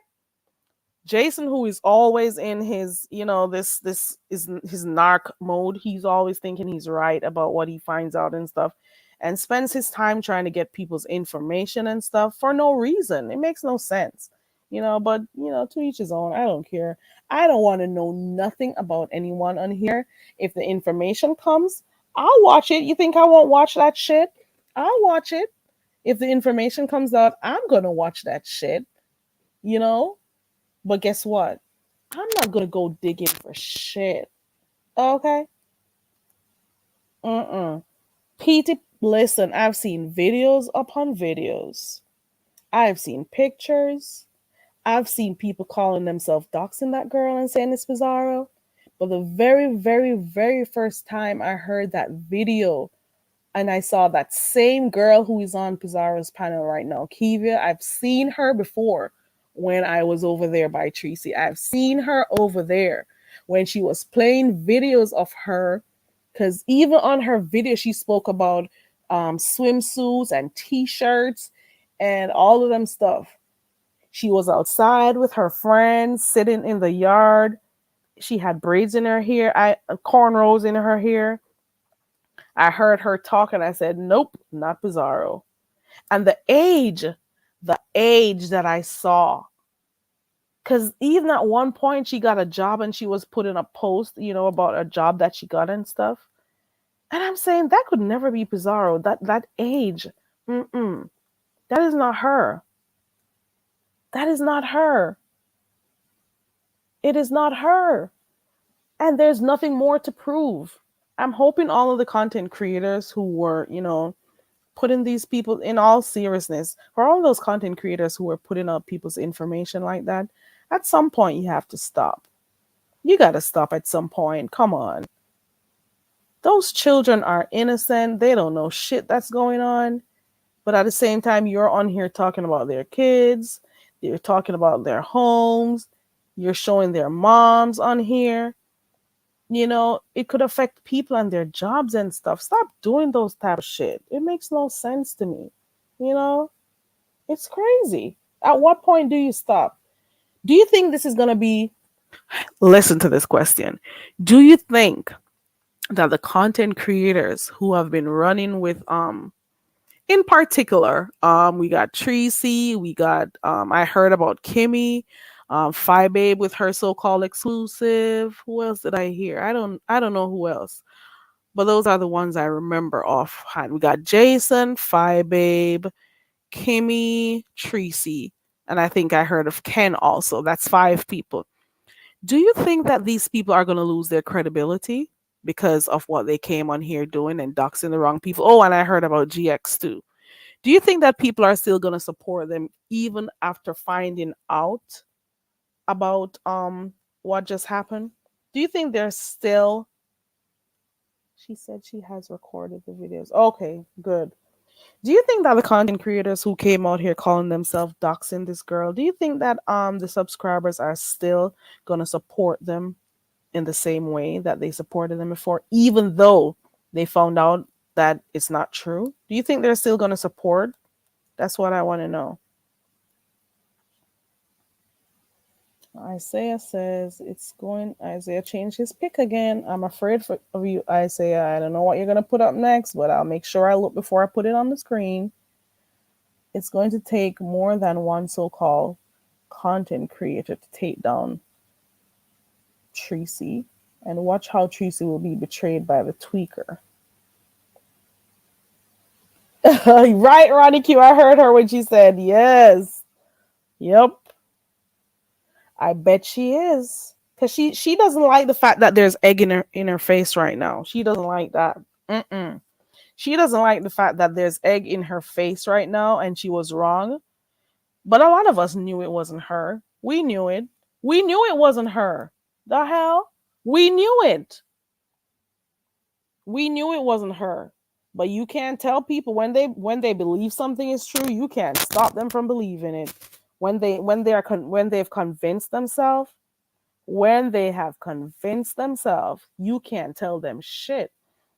Jason, who is always in his, this is his narc mode. He's always thinking he's right about what he finds out and stuff, and spends his time trying to get people's information and stuff for no reason. It makes no sense, But to each his own. I don't care. I don't want to know nothing about anyone on here. If the information comes, I'll watch it. You think I won't watch that shit? I'll watch it. If the information comes out, I'm gonna watch that shit. You know but guess what? I'm not gonna go digging for shit. Okay? PT, listen, I've seen videos upon videos. I've seen pictures. I've seen people calling themselves doxing that girl and saying it's Bizarro. But the very, very, very first time I heard that video and I saw that same girl who is on Pizarro's panel right now, Kivia, I've seen her before when I was over there by Tracy. I've seen her over there when she was playing videos of her, because even on her video, she spoke about swimsuits and t-shirts and all of them stuff. She was outside with her friends, sitting in the yard. She had braids in her hair, cornrows in her hair. I heard her talk and I said, nope, not Pizzaro. And the age that I saw, because even at one point she got a job and she was putting a post, about a job that she got and stuff. And I'm saying that could never be Pizzaro. That age, mm-mm, that is not her. That is not her. It is not her. And there's nothing more to prove. I'm hoping all of the content creators who were, putting these people, in all seriousness, for all those content creators who are putting up people's information like that, at some point you have to stop. You got to stop at some point. Come on. Those children are innocent. They don't know shit that's going on. But at the same time, you're on here talking about their kids. You're talking about their homes. You're showing their moms on here. It could affect people and their jobs and stuff. Stop doing those type of shit. It makes no sense to me. You know, it's crazy. At what point do you stop? Do you think this is going to be, listen to this question. Do you think that the content creators who have been running with, in particular, we got Tracy, we got, I heard about Kimmy, Phi Babe with her so-called exclusive. Who else did I hear? I don't know who else, but those are the ones I remember offhand. We got Jason, Phi Babe, Kimmy, Tracy, and I think I heard of Ken also. That's 5 people. Do you think that these people are going to lose their credibility because of what they came on here doing and doxing the wrong people? Oh, and I heard about GX too. Do you think that people are still going to support them even after finding out about what just happened? Do you think they're still, she said she has recorded the videos. Okay, good. Do you think that the content creators who came out here calling themselves doxing this girl, do you think that the subscribers are still going to support them in the same way that they supported them before, even though they found out that it's not true? Do you think they're still going to support? That's what I want to know. Isaiah says it's going. Isaiah changed his pick again. I'm afraid of you, Isaiah. I don't know what you're going to put up next, but I'll make sure I look before I put it on the screen. It's going to take more than one so-called content creator to take down Tracy. And watch how Tracy will be betrayed by the tweaker. Right, Ronnie Q. I heard her when she said yes. Yep. I bet she is. Because she doesn't like the fact that there's egg in her face right now. She doesn't like that. Mm-mm. She doesn't like the fact that there's egg in her face right now and she was wrong. But a lot of us knew it wasn't her. We knew it. We knew it wasn't her. The hell? We knew it. We knew it wasn't her. But you can't tell people when they believe something is true, you can't stop them from believing it. When they've convinced themselves, you can't tell them shit.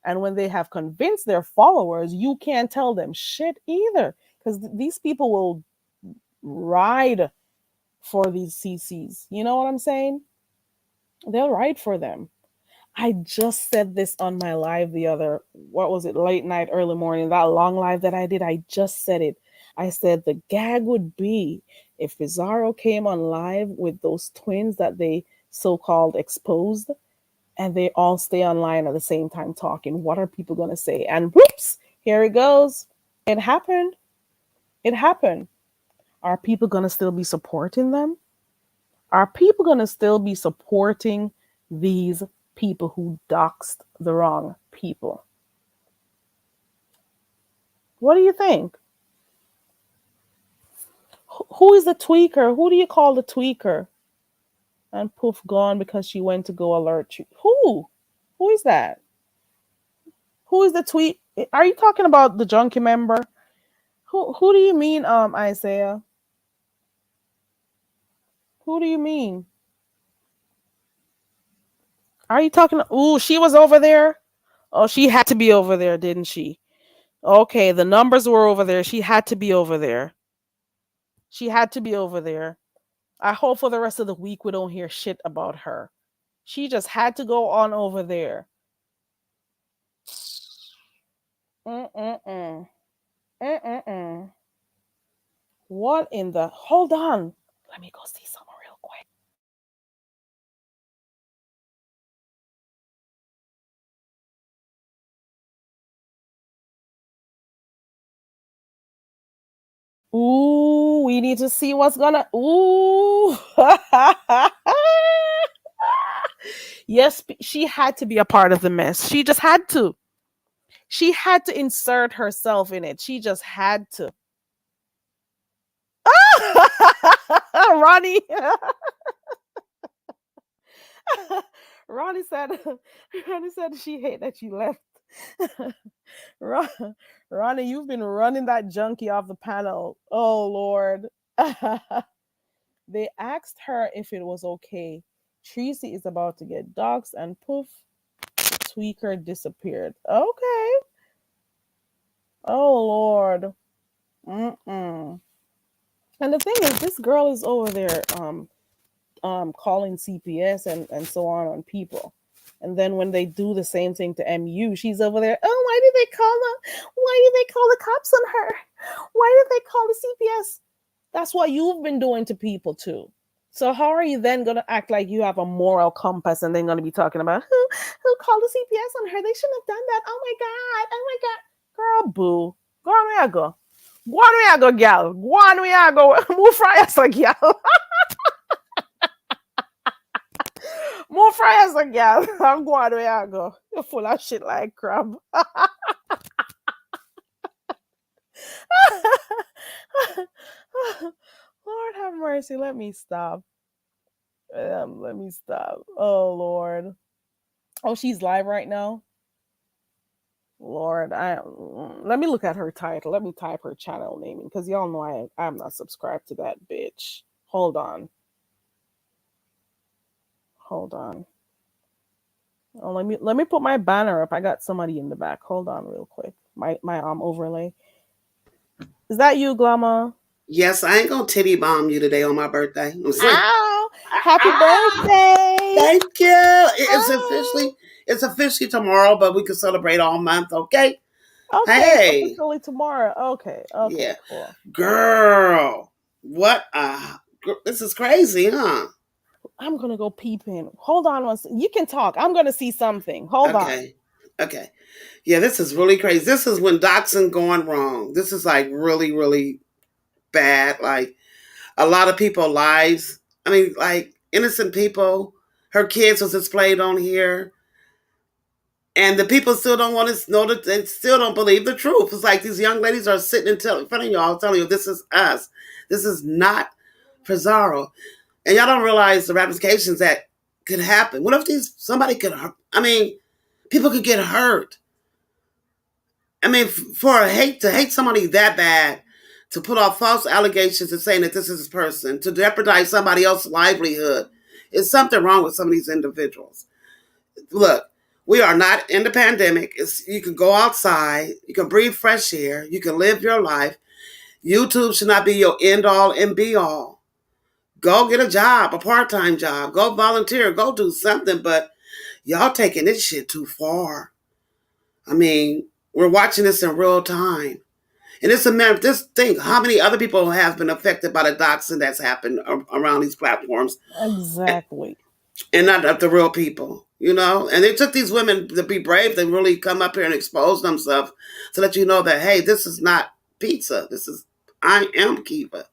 And when they have convinced their followers, you can't tell them shit either. Because these people will ride for these CCs. You know what I'm saying? They'll ride for them. I just said this on my live what was it, late night, early morning, that long live that I did. I just said it. I said the gag would be if Pizzaro came on live with those twins that they so-called exposed and they all stay online at the same time talking. What are people going to say? And whoops, here it goes. It happened. It happened. Are people going to still be supporting them? Are people going to still be supporting these people who doxed the wrong people? What do you think? Who is the tweaker? Who do you call the tweaker? And poof, gone because she went to go alert you. Who? Who is that? Who is the tweet? Are you talking about the junkie member? Who do you mean, Isaiah? Who do you mean? Are you talking? Ooh, she was over there. Oh, she had to be over there, didn't she? Okay, the numbers were over there. She had to be over there. She had to be over there. I hope for the rest of the week we don't hear shit about her. She just had to go on over there. Mm-mm-mm. Mm-mm-mm. What in the? Hold on. Let me go see someone real quick. Ooh, we need to see what's gonna. Ooh. Yes, she had to be a part of the mess. She just had to. She had to insert herself in it. She just had to. Ronnie. Ronnie said. Ronnie said she hate that you left. Ron, Ronnie, you've been running that junkie off the panel. Oh Lord. They asked her if it was okay. Tracy is about to get dogs, and poof, the tweaker disappeared. Okay. Oh Lord. Mm-mm. And the thing is, this girl is over there calling CPS and so on people. And then when they do the same thing to MU, she's over there. Oh, why did they call the? Why did they call the cops on her? Why did they call the CPS? That's what you've been doing to people too. So how are you then gonna act like you have a moral compass and then gonna be talking about who called the CPS on her? They shouldn't have done that. Oh my god! Oh my god! Girl, boo! Go on where I go. Go on where I go, gal. Go on where I go. Move fryers, gal. Move fryers, gal. I'm going where I go. You're full of shit like crab. Lord have mercy. Let me stop. Let me stop. Oh Lord. Oh, she's live right now. Lord, let me look at her title. Let me type her channel name because y'all know I'm not subscribed to that bitch. Hold on. Hold on. Oh, let me put my banner up. I got somebody in the back. Hold on, real quick. My overlay. Is that you, Glama? Yes, I ain't gonna titty bomb you today on my birthday. I'm saying, Ow! Happy ah, birthday! thank you. Oh, It's officially tomorrow, but we can celebrate all month. Okay. okay, it's Hey, officially tomorrow. Okay, okay, yeah, cool. girl. What? This is crazy, huh? I'm gonna go peep in. Hold on one second. You can talk. I'm gonna see something. Hold on. Okay. Okay. Yeah, this is really crazy. This is when doxing going wrong. This is like really, really bad. Like a lot of people lives. I mean, like innocent people. Her kids was displayed on here, and the people still don't want to know that they still don't believe the truth. It's like these young ladies are sitting in front of y'all telling you this is us. This is not Pizzaro. And y'all don't realize the ramifications that could happen. What if somebody could hurt? I mean, people could get hurt. I mean, for to hate somebody that bad, to put off false allegations and saying that this is this person, to jeopardize somebody else's livelihood, is something wrong with some of these individuals. Look, we are not in the pandemic. You can go outside, you can breathe fresh air, you can live your life. YouTube should not be your end all and be all. Go get a job, a part-time job. Go volunteer. Go do something. But y'all taking this shit too far. I mean, we're watching this in real time. And it's a matter of this thing. How many other people have been affected by the doxing that's happened around these platforms? Exactly. And not the real people, you know? And it took these women to be brave to really come up here and expose themselves to let you know that, hey, this is not pizza. This is, I am Kiva.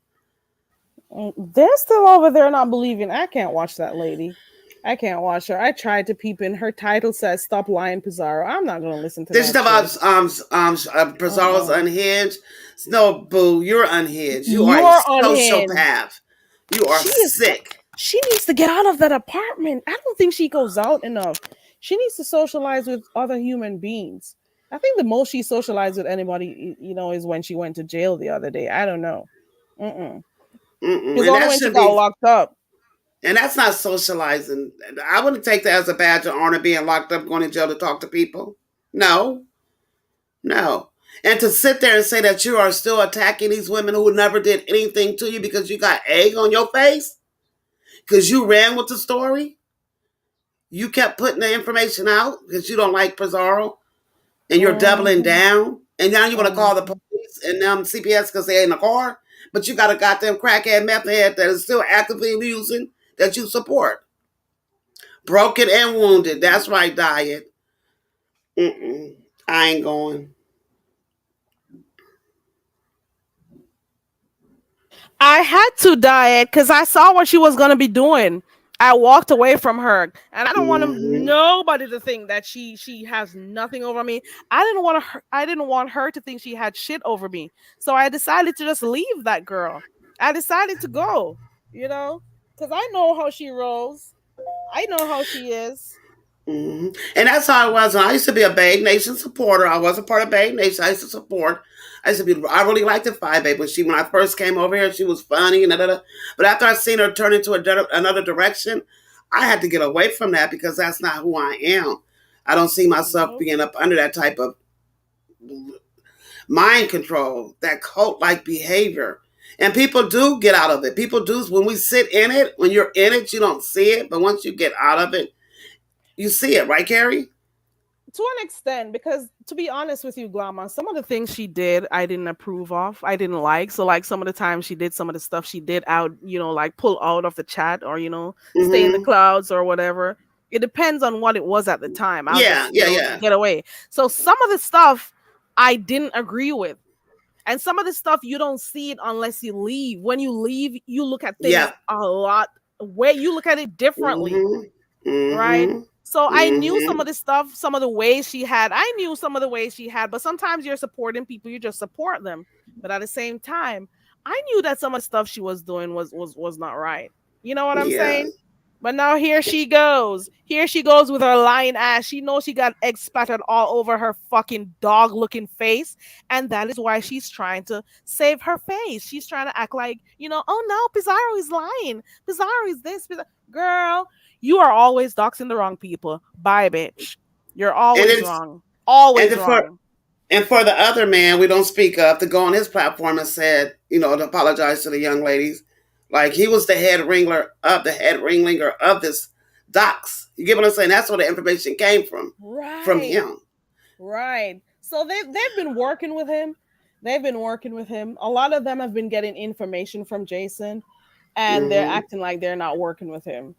They're still over there not believing. I can't watch that lady. I can't watch her. I tried to peep in. Her title says "Stop Lying, Pizzaro." I'm not gonna listen to Did you that talk shit. about Pizarro's Uh-uh. unhinged? No, boo, you're unhinged. You are a You're unhinged. sociopath. You are She is. sick. She needs to get out of that apartment. I don't think she goes out enough. She needs to socialize with other human beings. I think the most she socialized with anybody, is when she went to jail the other day. I don't know. Mm-mm. Mm-mm. It's And only that when she should got be, locked up. and that's not socializing. I wouldn't take that as a badge of honor being locked up, going to jail to talk to people. No, no. And to sit there and say that you are still attacking these women who never did anything to you because you got egg on your face, because you ran with the story, you kept putting the information out because you don't like Pizzaro, and you're doubling Mhm. down, and now you want to call the Mhm. police and CPS because they're in the car, but you got a goddamn crackhead meth head that is still actively using that you support. Broken and wounded. That's right, Diet. Mm-mm. I ain't going. I had to diet because I saw what she was gonna be doing. I walked away from her, and I don't want Mm-hmm. nobody to think that she has nothing over me. I didn't want her to think she had shit over me. So I decided to just leave that girl. I decided to go. You know, because I know how she rolls. I know how she is. Mm-hmm. And that's how it was. I used to be a Babe Nation supporter. I was a part of Babe Nation. I used to support. I used to be. I really liked the Five Babe when I first came over here. She was funny and da, da, da. But after I seen her turn into another direction, I had to get away from that because that's not who I am. I don't see myself Nope. being up under that type of mind control, that cult like behavior. And people do get out of it. People do, when we sit in it, when you're in it, you don't see it. But once you get out of it, you see it, right, Carrie? To an extent, because to be honest with you, Glama, some of the things she did I didn't approve of, I didn't like. So like some of the times she did some of the stuff she did out, like pull out of the chat, or stay in the Mm-hmm. clouds or whatever. It depends on what it was at the time. I'll Yeah, just yeah, yeah. get away. So some of the stuff I didn't agree with, and some of the stuff you don't see it unless you leave. When you leave, you look at things Yeah. a lot, where you look at it differently, Mm-hmm. right? Mm-hmm. So I knew some Mm-hmm. of the stuff, some of the ways she had. I knew some of the ways she had, but sometimes you're supporting people, you just support them. But at the same time, I knew that some of the stuff she was doing was not right. You know what I'm Yeah. saying? But now here she goes. Here she goes with her lying ass. She knows she got egg splattered all over her fucking dog looking face. And that is why she's trying to save her face. She's trying to act like, oh no, Pizarro is lying. Pizarro is this. Girl, you are always doxing the wrong people. Bye, bitch. You're And always it's wrong. and Always for wrong. and for the other man, we don't speak up to go on his platform and said, to apologize to the young ladies. Like he was the head ringleader of this docs. You get what I'm saying? That's where the information came from Right. him. Right. So they've been working with him. They've been working with him. A lot of them have been getting information from Jason, and they're Mm-hmm. acting like they're not working with him.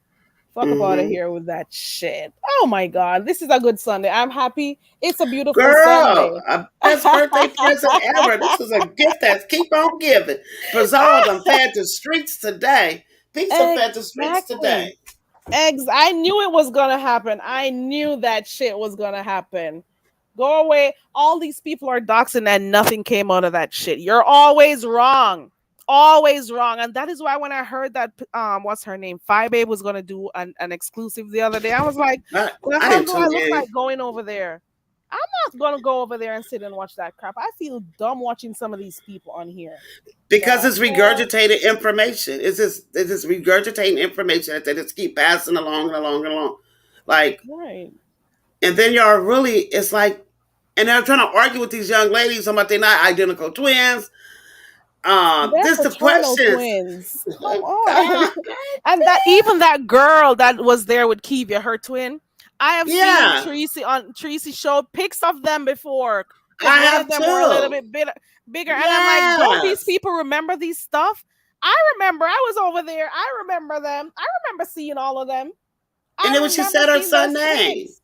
Fuck up out of Mm-hmm. here with that shit. Oh my god, this is a good Sunday. I'm happy. It's a beautiful Girl, Sunday. a best birthday present ever. This is a gift that's keep on giving. Pizarro done fed the streets today. Pizza fed the streets Exactly. today. Eggs. I knew it was gonna happen. I knew that shit was gonna happen. Go away. All these people are doxing and nothing came out of that shit. You're always wrong. Always wrong. And that is why when I heard that what's her name? Babe was gonna do an exclusive the other day. I was like, I, the I hell didn't do I tune look in like going over there? I'm not gonna go over there and sit and watch that crap. I feel dumb watching some of these people on here. because The it's hell? regurgitated information. It's just regurgitating information that they just keep passing along and along and along. Like, Right. and then y'all really, it's like, and they're trying to argue with these young ladies about they're not identical twins. They're This the fraternal questions. twins. Come on. God, And that even that girl that was there with Kivia, her twin, I have seen yeah, Tracy showed pics of them before because I one of have them were a little too. bit bigger. And I'm like, don't these Yes. people remember these stuff? I remember. I was over there. I remember them. I remember seeing all of them. And then I when she remember said her seeing son those name, pics.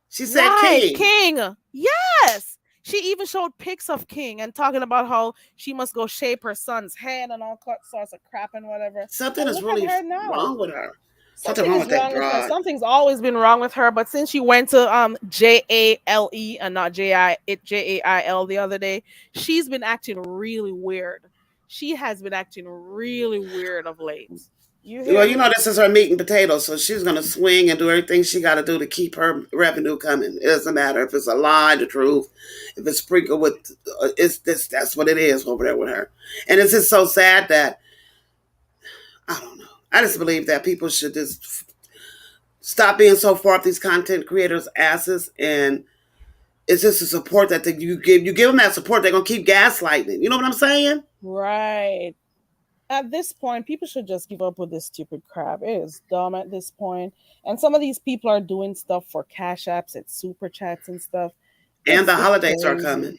she said Right, King. King. Yes. She even showed pics of King and talking about how she must go shape her son's head and all sorts of crap and whatever. Something And is look at really her now. wrong with her. Something Something wrong is with that wrong with her. broad. Something's always been wrong with her. But since she went to JALE and not JAIL the other day, she's been acting really weird. She has been acting really weird of late. You Well, hear me? this is her meat and potatoes, so she's gonna swing and do everything she got to do to keep her revenue coming. It doesn't matter if it's a lie, the truth, if it's sprinkled with, it's this. That's what it is over there with her, and it's just so sad that I don't know. I just believe that people should just stop being so far up these content creators' asses and It's just the support that you give them that support. They're gonna keep gaslighting. You know what I'm saying? Right. At this point, people should just give up with this stupid crap. It is dumb at this point. And some of these people are doing stuff for cash apps and super chats and stuff. And the It's holidays are crazy. coming.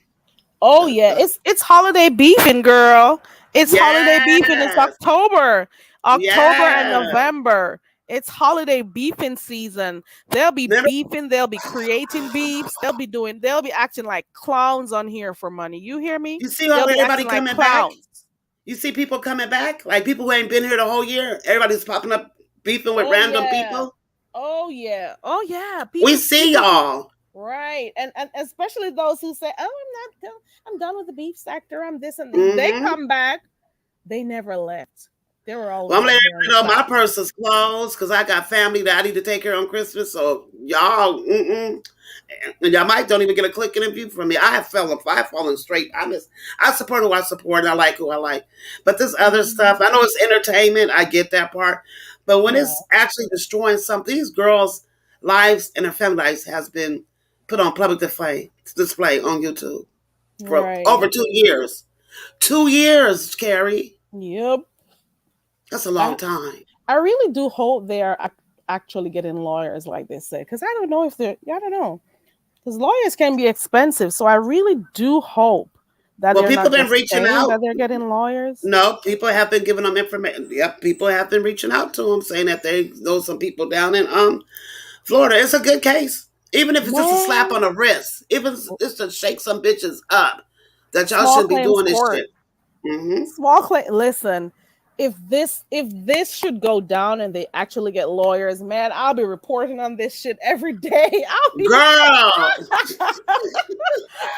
Oh The, yeah, the, it's holiday beefing, girl. It's holiday beefing. It's yes, October, October and yes. November. It's holiday beefing season. They'll be Remember, beefing. They'll be creating beefs. They'll be doing. They'll be acting like clowns on here for money. You hear me? you see how They'll be everybody acting like coming back? clowns. You see people coming back? Like people who ain't been here the whole year. Everybody's popping up beefing with Oh random yeah. people. Oh yeah. Oh yeah. We People. see People. y'all. Right. And especially those who say, "Oh, I'm not done. I'm done with the beef sector. I'm this and they Mm-hmm. come back. They never left. They were Well, I'm always letting here on the everybody know my platform. purse is closed because I got family that I need to take care of on Christmas. So y'all, and y'all might don't even get a click interview from me. I've fallen straight. I support who I support. And I like who I like. But this other Mhm. stuff, I know it's entertainment. I get that part. But when Yeah. it's actually destroying something, these girls' lives and their family lives has been put on public display on YouTube for over Right. 2 years. 2 years, Carrie. Yep. That's a I long time. I really do hope they are actually getting lawyers like they said, because I don't know if they're. I don't know, because lawyers can be expensive. So I really do hope that Well, they're people not been just reaching saying out. that they're getting lawyers. No, people have been giving them information. Yep, people have been reaching out to them saying that they know some people down in Florida. It's a good case, even if it's just a slap Man, on the wrist. Even if it's to shake some bitches up that y'all small shouldn't be claims doing this court. shit. Hmm. Small claim. Listen, if this should go down and they actually get lawyers, man, I'll be reporting on this shit every day. Girl,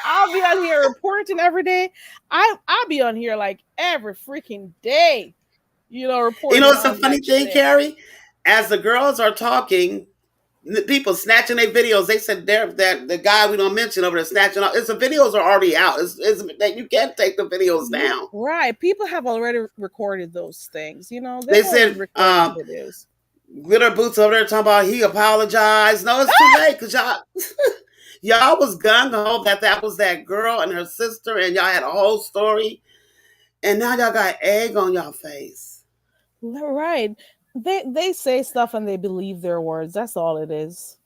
I'll be on here reporting every day. I'll be on here like every freaking day. you know Reporting it's a on that funny thing, shit. Carrie. As the girls are talking, people snatching their videos. They said that the guy we don't mention over there snatching out. It's the videos are already out. It's that you can't take the videos Yeah, down. right. People have already recorded those things. They've They already said recorded the videos. Glitter Boots over there talking about he apologized. No, it's too late because y'all was gung ho that was that girl and her sister, and y'all had a whole story, and now y'all got egg on y'all face. Right. They say stuff and they believe their words. That's all it is.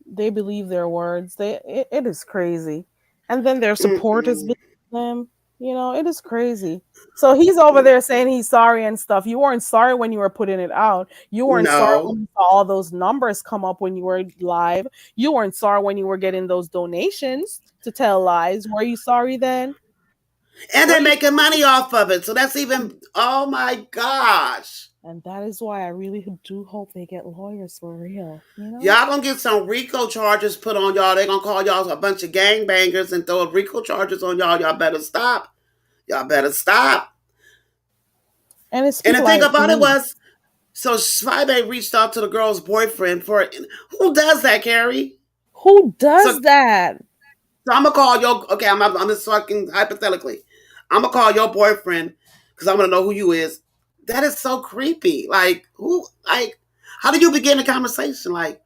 They believe their words. It is crazy. And then their supporters Mm-mm. believe them. It is crazy. So he's over there saying he's sorry and stuff. You weren't sorry when you were putting it out. You weren't sorry No, when you saw all those numbers come up when you were live. You weren't sorry when you were getting those donations to tell lies. Were you sorry then? and Were they're you making money off of it, so that's even. Oh my gosh, And that is why I really do hope they get lawyers for real. y'all gonna get some RICO charges put on y'all. They gonna call y'all a bunch of gangbangers and throw RICO charges on y'all. Y'all better stop. Y'all better stop. And it's And the people thing like about it me. was, so Friday reached out to the girl's boyfriend for who does that, Carrie? Who So, does that? so I'm gonna call your okay. I'm just fucking hypothetically. I'm gonna call your boyfriend because I want to know who you is. That is so creepy. Like who? Like how do you begin a conversation? Like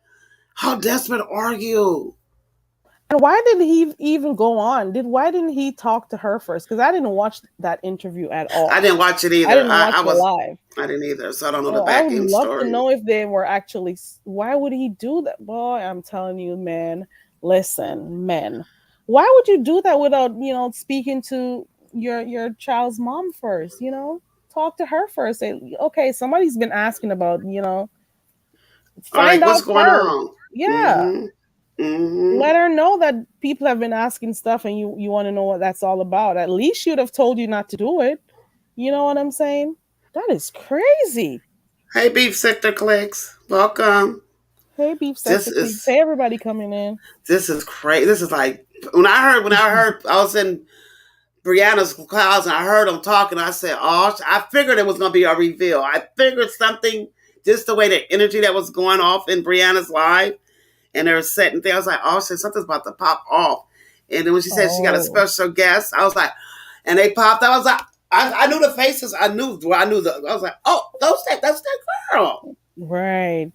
how desperate are you? And why didn't he even go on? Why didn't he talk to her first? Because I didn't watch that interview at I all. didn't watch it I either. didn't watch it live. I didn't either, so I don't know the So I back would end love to story. know if they were actually. Why would he do that, boy? I'm telling you, man. Listen, men. Why would you do that without speaking to your child's mom first? Talk to her first. Say, okay, somebody's been asking about. All Find right, what's out going first. on? Yeah. Mm-hmm. Mm-hmm. Let her know that people have been asking stuff and you want to know what that's all about. At least she'd have told you not to do it. You know what I'm saying? That is crazy. Hey, Beef Sector Clicks, welcome. Hey, beef This sector cleats. is Hey, everybody coming in. this is crazy. This is like when I heard I was in Brianna's clouds and I heard them talking. I said, "Oh, I figured it was gonna be a reveal. I figured something, just the way the energy that was going off in Brianna's live, and they were setting things. I was like, oh shit, something's about to pop off." And then when she said she got a Oh, special guest, I was like, and they popped. I was like, I knew the faces. I knew. I was like, oh, that's that girl. right.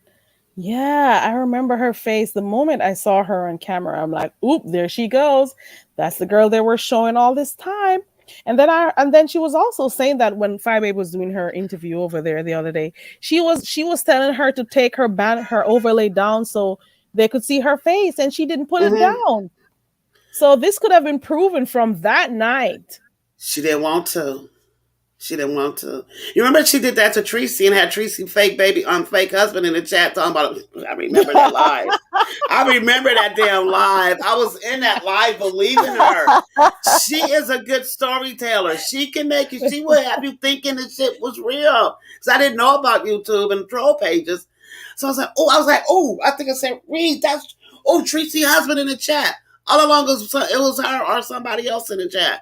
Yeah, I remember her face. The moment I saw her on camera, I'm like, "Oop, there she goes. That's the girl they were showing all this time." And then she was also saying that when Five was doing her interview over there the other day, she was telling her to take her overlay down so they could see her face, and she didn't put it Hmm. down. So this could have been proven from that night. She didn't want to. She didn't want to. You remember she did that to Tracy and had Tracy fake baby fake husband in the chat talking about it. I remember that live. I remember that damn live. I was in that live believing her. She is a good storyteller. She can make you, she will have you thinking the shit was real. Because I didn't know about YouTube and troll pages. So I was like, oh, I think I said, Reed, that's, oh, Tracy husband in the chat. All along it was her or somebody else in the chat.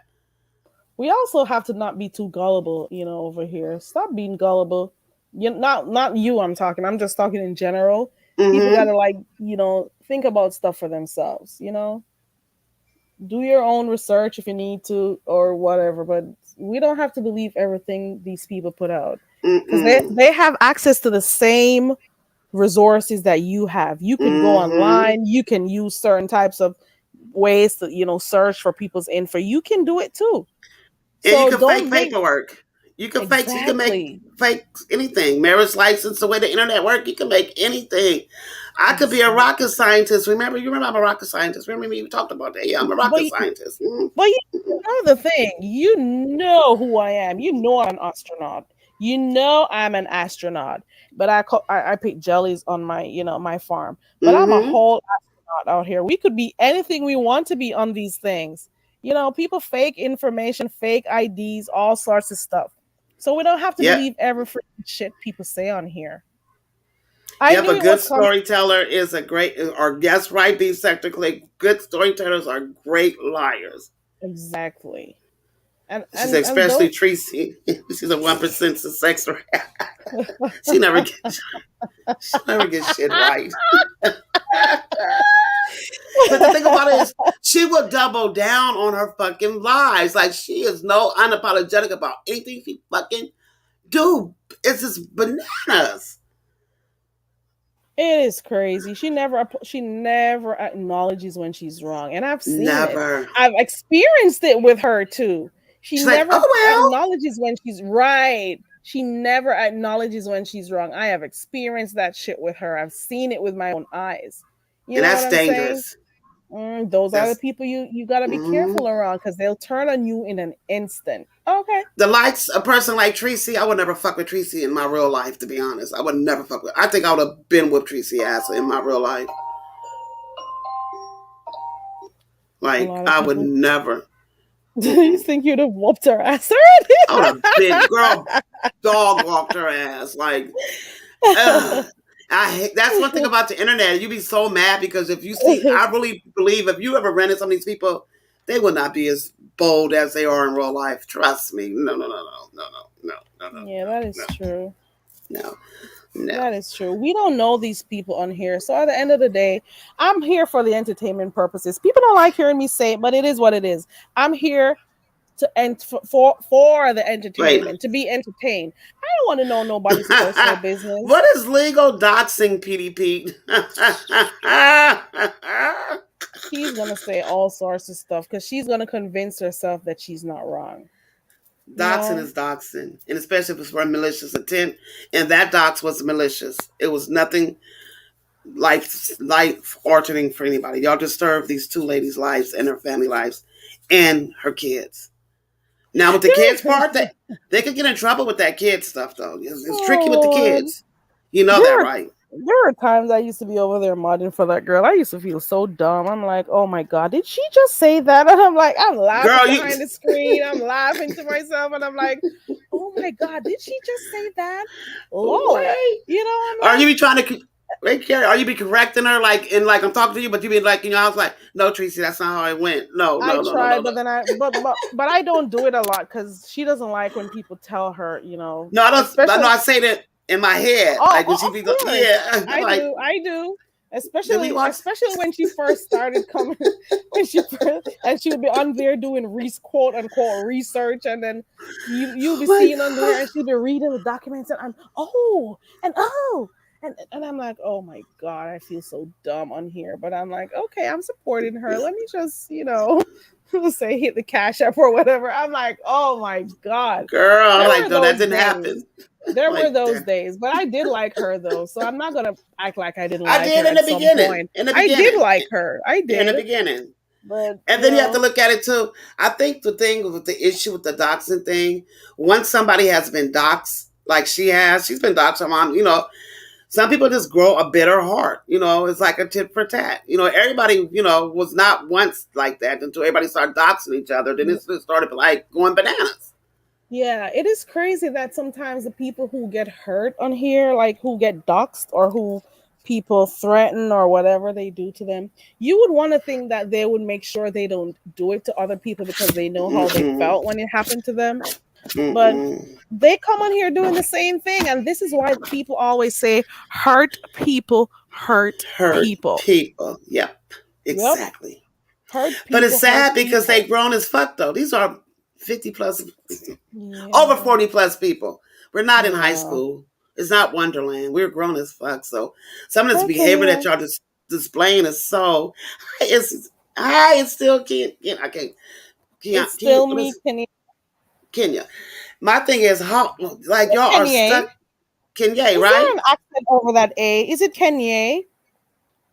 We also have to not be too gullible, over here. Stop being gullible. Not you I'm talking. I'm just talking in general. People got Mm-hmm. to think about stuff for themselves, Do your own research if you need to or whatever, but we don't have to believe everything these people put out cuz they Mm-mm. they have access to the same resources that you have. You could go Mm-hmm. online, you can use certain types of ways to, search for people's info. You can do it too. And you So can fake don't make paperwork. You can make exactly. fake anything. Marriage license, the way the internet work, you can make anything. I could be a rocket Exactly. scientist. You remember I'm a rocket scientist. Remember me? We talked about that. Yeah, I'm a But rocket scientist. Mm-hmm. but you know the thing. You know who I am. You know I'm an astronaut. You know I'm an astronaut. But I pick jellies on my my farm. But I'm a Mm-hmm. whole astronaut out here. We could be anything we want to be on these things. People fake information, fake IDs, all sorts of stuff. So we don't have to Yep. believe every freaking shit people say on here. I Yep. knew A it good was coming. storyteller is a great, or guess right, be sector click. Good storytellers are great liars. Exactly. And She's and and especially those Tracy. She's a 1% sex rate. She never gets. She never gets shit right. But the thing about it is, she will double down on her fucking lies. Like she is no unapologetic about anything she fucking do. It's just bananas. It is crazy. She never acknowledges when she's wrong, and I've seen it. Never. I've experienced it with her too. She She's like, never oh acknowledges when she's right. She never acknowledges when she's wrong. I have experienced that shit with her. I've seen it with my own eyes. You well, and know what that's I'm saying? dangerous. Those are the That's people you got to be mm-hmm. careful around because they'll turn on you in an instant. Okay. The likes a person like Tracy. I would never fuck with Tracy in my real life. To be honest, I would never fuck with. I think I would have been with Tracy ass in my real life. A Like lot of I would people. never. Do you Mm-mm. think you'd have whooped her ass I would have been girl dog walked her ass. Like ugh. I hate, that's one thing already? about the internet. You be so mad because if you see, I really believe if you ever ran into some of these people, they would not be as bold as they are in real life. Trust me. No, no, no, no, no, no, no, no, Yeah, that is no, true. no, no. That is true. We don't know these people on here. So at the end of the day, I'm here for the entertainment purposes. People don't like hearing me say it, but it is what it is. I'm here to and for the Wait. entertainment, to be entertained. I don't want to know nobody's personal business. What is legal doxing, PDP? She's gonna say all sorts of stuff because she's gonna convince herself that she's not wrong. You Doxing know? is doxing, and especially if it's for a malicious intent. And that dox was malicious. It was nothing life altering for anybody. Y'all disturbed these two ladies' lives and her family lives and her kids. Now with the kids There, part, they could get in trouble with that kid stuff though. It's oh tricky with the Lord. kids. You know that, There are right? there were times I used to be over there modding for that girl. I used to feel so dumb. I'm like, oh my god, did she just say that? And I'm like, I'm laughing Girl, you behind the screen. I'm laughing to myself, and I'm like, oh my god, did she just say that? Lord, wait. I'm Are you like, be trying to wait, Carrie? Are you be correcting her like in like I'm talking to you, but you be like I was like, no, Tracy, that's not how it went. No, I no, no, no, no, try, no. but then but I don't do it a lot because she doesn't like when people tell her, No, I don't. I know especially. I say that in my head, like when she Of be like, course, yeah, I like do. I do. then we Especially, watch. especially when she first started coming, when she first, and she would be on there doing quote unquote research, and then you'll Oh be my seeing on there, god! and she'll be reading the documents, and I'm oh, and oh, And I'm like, oh my god, I feel so dumb on here. But I'm like, okay, I'm supporting her. Let me just, say hit the cash app or whatever. I'm like, oh my god, Girl, I'm there like, were no, that those didn't happen. days. There were Like those that. days, but I did like her though, so I'm not gonna act like I didn't I like her did in at the some beginning. point. In the I did beginning. like her. I In the did, beginning. but And then you have to look at it too. I think the thing with the issue with the doxing thing, once somebody has been doxed, like she's been doxed her mom, some people just grow a bitter heart. It's like a tit for tat. Everybody, was not once like that until everybody started doxing each other. Then it started like going bananas. yeah, it is crazy that sometimes the people who get hurt on here, like who get doxxed or who people threaten or whatever they do to them, you would want to think that they would make sure they don't do it to other people because they know how they Mm-mm. felt when it happened to them. But Mm-mm. they come on here doing the same thing. And this is why people always say, hurt people hurt Hurt people. people. Yep. Yep. Exactly. Hurt But it's people hurt sad because they people. grown as fuck though. These are 50 plus, over Yeah. 40 plus people. We're not in high Yeah. school. It's not Wonderland. We're grown as fuck. So some of this Hi, behavior that Kenya. y'all just displaying is so it's I still I It's can't still me, Kenya. Kenya. My thing is how like It's y'all are Kenya. stuck Kenya, Is right? there an accent over that A? Is it Kenya?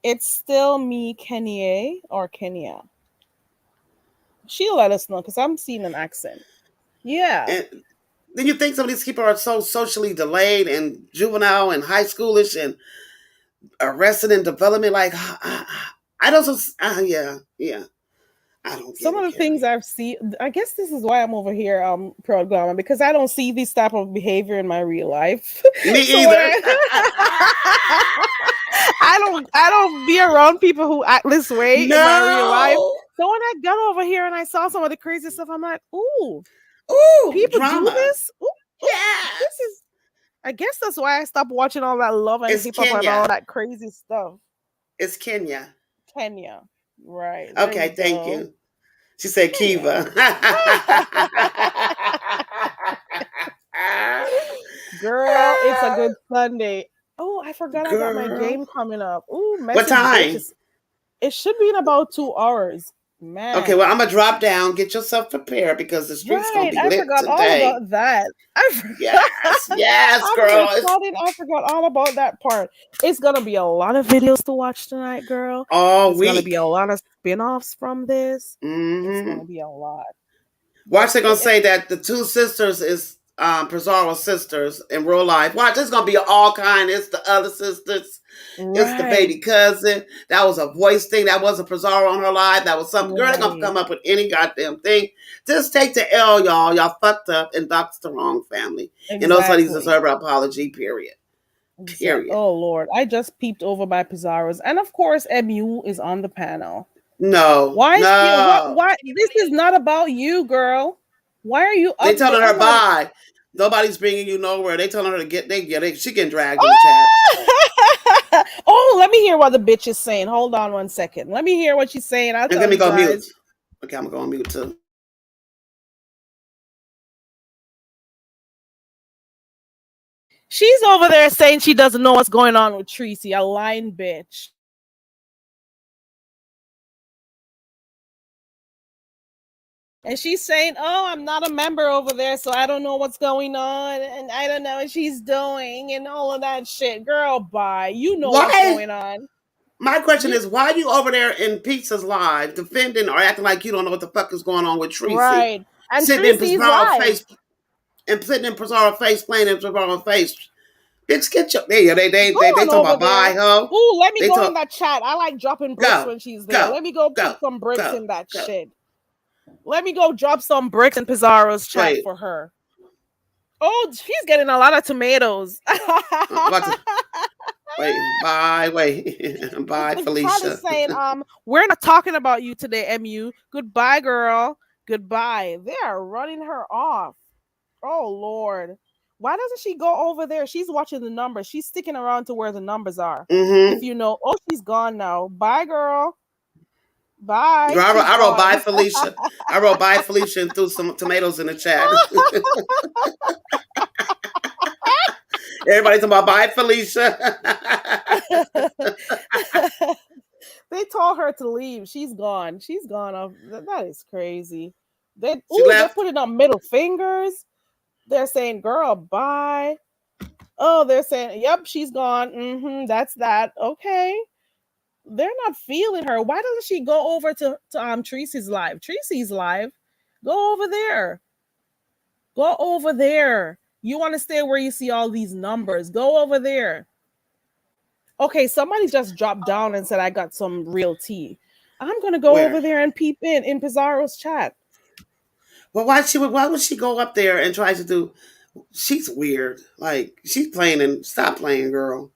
It's still me, Kenya or Kenya. She'll let us know because I'm seeing an accent. Yeah. And then you think some of these people are so socially delayed and juvenile and high schoolish and arrested in development. Like, I don't, yeah, yeah. I don't get Some of it, the things Carrie. I've seen, I guess this is why I'm over here, Proud Glamour, because I don't see this type of behavior in my real life. Me So when either. I don't be around people who act this way in my real life. No. So when I got over here and I saw some of the crazy stuff, I'm like, ooh, Ooh, people do drama. this? Ooh, ooh, this Yes. is I guess that's why I stopped watching all that love and It's hip hop and all Kenya. that crazy stuff. It's Kenya. Kenya. Right. There you Okay, thank go. you. She said Kenya. Kiva. Girl, it's a good Sunday. Oh, I forgot I got my Girl. game coming up. Ooh, What message time? bitches. It should be in about 2 hours. Okay, well, Man. I'm going to drop down. Get yourself prepared because the street's going Right. to be I lit forgot all today. about that. I Yes, forgot. yes, I'm girl. just starting. I forgot all about that part. It's gonna be a lot of videos to watch tonight, girl. All It's gonna be week. a lot of spin-offs from this. It's Mm-hmm. gonna be a lot. Watch, But they're gonna say that the two sisters is Pizarro's sisters in real life. Watch, it's gonna be all kind. It's the other sisters. It's the right, baby cousin. That was a voice thing. That wasn't Pizarro on her live. That was something. Girl, they're gonna right. come up with any goddamn thing. Just take the L, y'all. Y'all fucked up and doxed the wrong family. And those ladies Exactly. deserve an apology. Period. Exact. Period. Oh Lord, I just peeped over by Pizarro's, and of course, MU is on the panel. No, Why is what? no. Why this is not about you, girl? Why are you They up there? telling her I'm not. bye. Nobody's bringing you nowhere. They telling her to get. She getting dragged in the chat. Oh! Oh, let me hear what the bitch is saying. Hold on one second. Let me hear what she's saying. I'll And tell let me you go mute. guys. Okay, I'm gonna go on mute too. She's over there saying she doesn't know what's going on with Tracy, a lying bitch. And she's saying, "Oh, I'm not a member over there, so I don't know what's going on, and I don't know what she's doing, and all of that shit." Girl, bye. You know what's Why? going on. My question You is, why are you over there in Pizza's live defending or acting like you don't know what the fuck is going on with Tracy? right? And Sitting in Tracy's Pizarro's live. face and sitting in Pizarro's face, playing in Pizarro's face. Bitch, get your there. Go They on talking over about bye, there. ho. Ooh, let me They go in talk that chat. I like dropping bricks go, when she's there. go, Let me go go, put some bricks go, in that go. shit. Let me go drop some bricks in Pizarro's chat Wait, for her. Oh, she's getting a lot of tomatoes. about to wait, bye, wait, bye, The chat is Felicia. saying, we're not talking about you today, MU. Goodbye, girl. Goodbye. They are running her off. Oh Lord. Why doesn't she go over there? She's watching the numbers. She's sticking around to where the numbers are. If Mm-hmm. you know, oh, she's gone now. Bye, girl. Bye. Girl, She's I wrote bye, gone. Felicia. I wrote bye, Felicia, and threw some tomatoes in the chat. Everybody's talking about bye, Felicia. They told her to leave. She's gone. She's gone. That is crazy. She They're left. putting up middle fingers. They're saying, "Girl, bye." Oh, they're saying, "Yep, she's gone." That's that. Okay. They're not feeling her. Why doesn't she go over to Tracy's live? Tracy's live. Go over there. Go over there. You want to stay where you see all these numbers. Go over there. Okay, somebody just dropped down and said I got some real tea. I'm gonna go over Where? there and peep in Pizzaro's chat. Well, why would she go up there and try to do? She's weird. Like she's playing and stop playing, girl.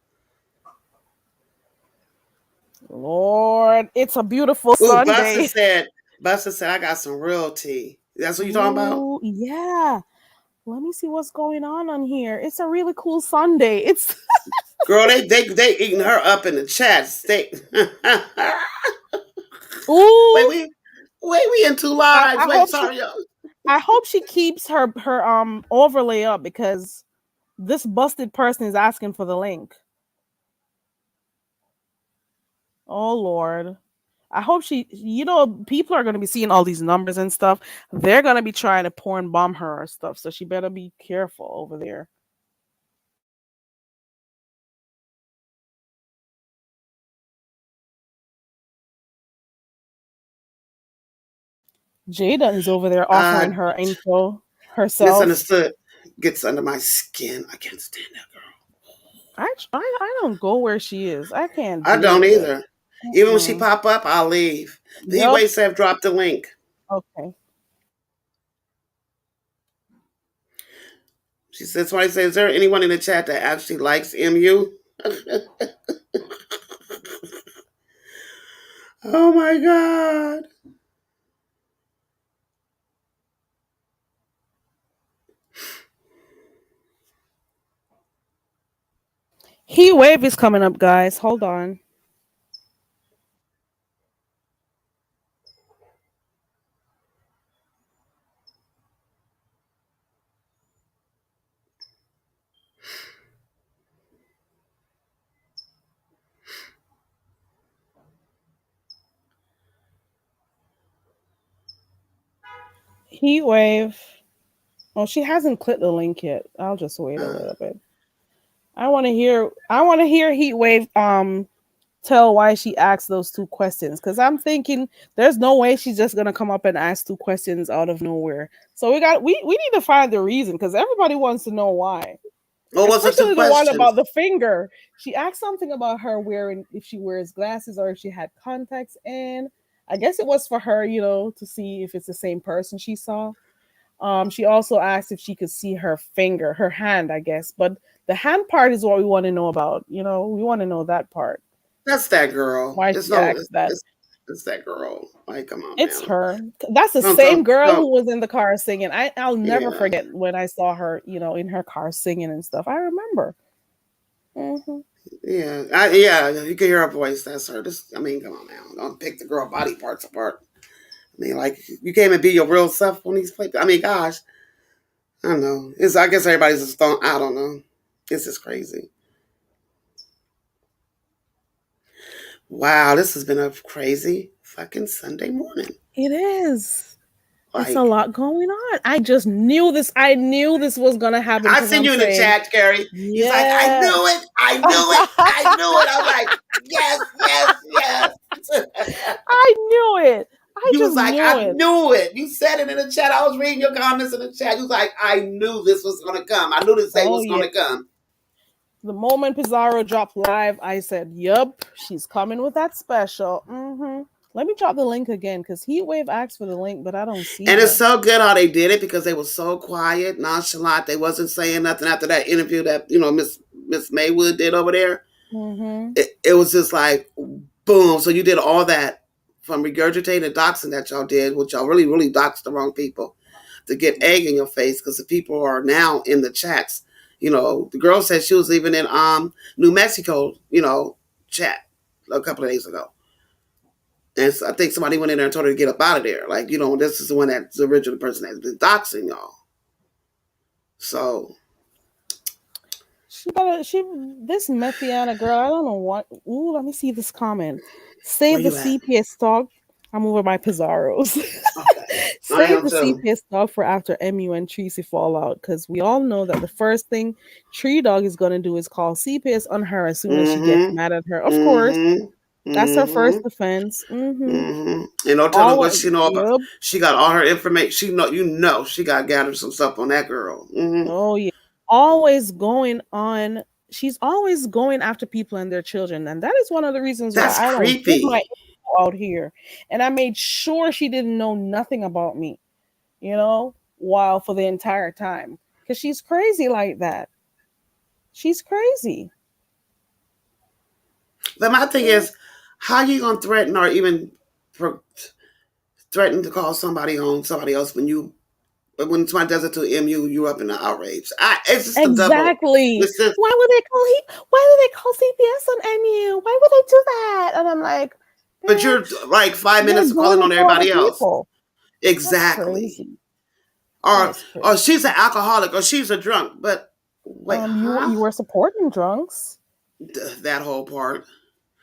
Lord, it's a beautiful Ooh, Buster Sunday. said. Buster said I got some real tea. That's what you talking about? Ooh, yeah. Let me see what's going on here. It's a really cool Sunday. It's Girl, they eating her up in the chats. They wait, ooh. we in two I, lives. I Wait, hope she sorry, y'all. I hope she keeps her overlay up because this busted person is asking for the link. Oh Lord. I hope people are going to be seeing all these numbers and stuff. They're going to be trying to porn bomb her or stuff. So she better be careful over there. Jada's over there Uh, offering her info herself. Misunderstood gets under my skin. I can't stand that girl. I don't go where she is. I can't I deal don't with it. either. Even when she Mm-mm. pop up, I'll leave. The heat Yep. waves have dropped the link. Okay. She says, "Why say, is there anyone in the chat that actually likes MU?" Oh my god. Heat wave is coming up, guys. Hold on. Heat wave. Oh, she hasn't clicked the link yet. I'll just wait a Uh, little bit. I want to hear Heat Wave tell why she asked those two questions because I'm thinking there's no way she's just gonna come up and ask two questions out of nowhere. So we need to find the reason because everybody wants to know why, what was the two especially the one questions? about the finger. She asked something about her wearing if she wears glasses or if she had contacts in. I guess it was for her, to see if it's the same person she saw. She also asked if she could see her finger, her hand, I guess. But the hand part is what we want to know about. We want to know that part. That's that girl. Why It's she no, asked that. it's that girl. Like, come on It's now. her. That's the Don't, same girl don't. who was in the car singing. I'll never Yeah, forget when I saw her, in her car singing and stuff. I remember. Hmm. yeah. You can hear her voice. That's her. I mean, come on now. Don't pick the girl body parts apart. I mean, like you can't even be your real self on these places. I mean, gosh, I don't know. I guess everybody's just don't. I don't know. It's just crazy. Wow, this has been a crazy fucking Sunday morning. It is. It's a Like, lot going on. I just knew this. I knew this was gonna happen I because seen I'm you in the saying, chat, Gary. He's like, I yeah. knew it. I knew it. I knew it. I was like, yes, yes, yes. I knew it. I You was just like, knew I it. knew it. You said it in the chat. I was reading your comments in the chat. You was like, I knew this was gonna come. I knew this day Oh was yeah. gonna come. The moment Pizzaro dropped live, I said, "Yup, she's coming with that special." Let me drop the link again because Heatwave asked for the link, but I don't see And it's her. so good how they did it because they were so quiet, nonchalant. They wasn't saying nothing after that interview that Miss Maywood did over there. Mm-hmm. It was just like boom. So you did all that from regurgitating the doxing that y'all did, which y'all really, really doxed the wrong people to get egg in your face because the people are now in the chats. The girl said she was even in New Mexico, chat a couple of days ago. And so I think somebody went in there and told her to get up out of there. Like, this is the one that's the original person that's been doxing y'all. So She got a she this Methiana girl. I don't know what. Ooh, let me see this comment. Where Save the you at? CPS stock. I'm over my Pizzaros. Okay. I Save am the too. CPS stock for after MU and Tracy fallout because we all know that the first thing Tree Dog is gonna do is call CPS on her as soon as she gets Mm-hmm. mad at her. Of course, Mm-hmm. that's her first Mm-hmm. defense. Mm-hmm. Mm-hmm. And don't tell her what Always, she know about. yep. She got all her information. She know you know she got gathered some stuff on that girl. Mm-hmm. Oh yeah. Always going on. She's always going after people and their children, and that is one of the reasons why That's I don't give my creepy. info out here. And I made sure she didn't know nothing about me, while for the entire time, because she's crazy like that. She's crazy. But my thing is, how you gonna threaten or even pro- threaten to call somebody on somebody else when you when somebody does it to MU, you up in the outrage. It's just a double. Exactly. It's just, Why would they call Why would they call CPS on MU? Why would they do that? And I'm like, but you're bitch, like 5 minutes you're of doing calling it on for other everybody else. people. That's Exactly. crazy. That Or is crazy. or she's an alcoholic or she's a drunk. But wait, huh? You were supporting drunks, That whole part.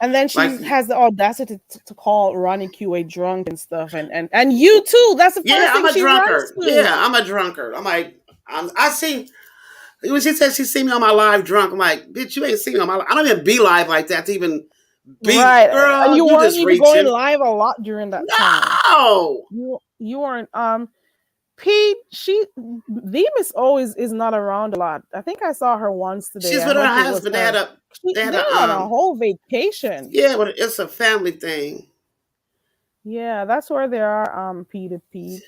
and then Like, she has the audacity to call Ronnie Q a drunk and stuff, and you too. That's the yeah, first I'm thing a she runs drunkard. to. Yeah, I'm a drunkard. I'm like, I see. When she said she see me on my live drunk, I'm like, bitch, you ain't seen me on my live. I don't even be live like that to even be, Right, and girl, you you weren't just even going reaching. live a lot during that time. No! You weren't. Pete, Demus always is not around a lot. I think I saw her once today. She's I with her hope it was husband. her. They had They're a, on a whole vacation. yeah, but it's a family thing. Yeah, that's where they are. Pete.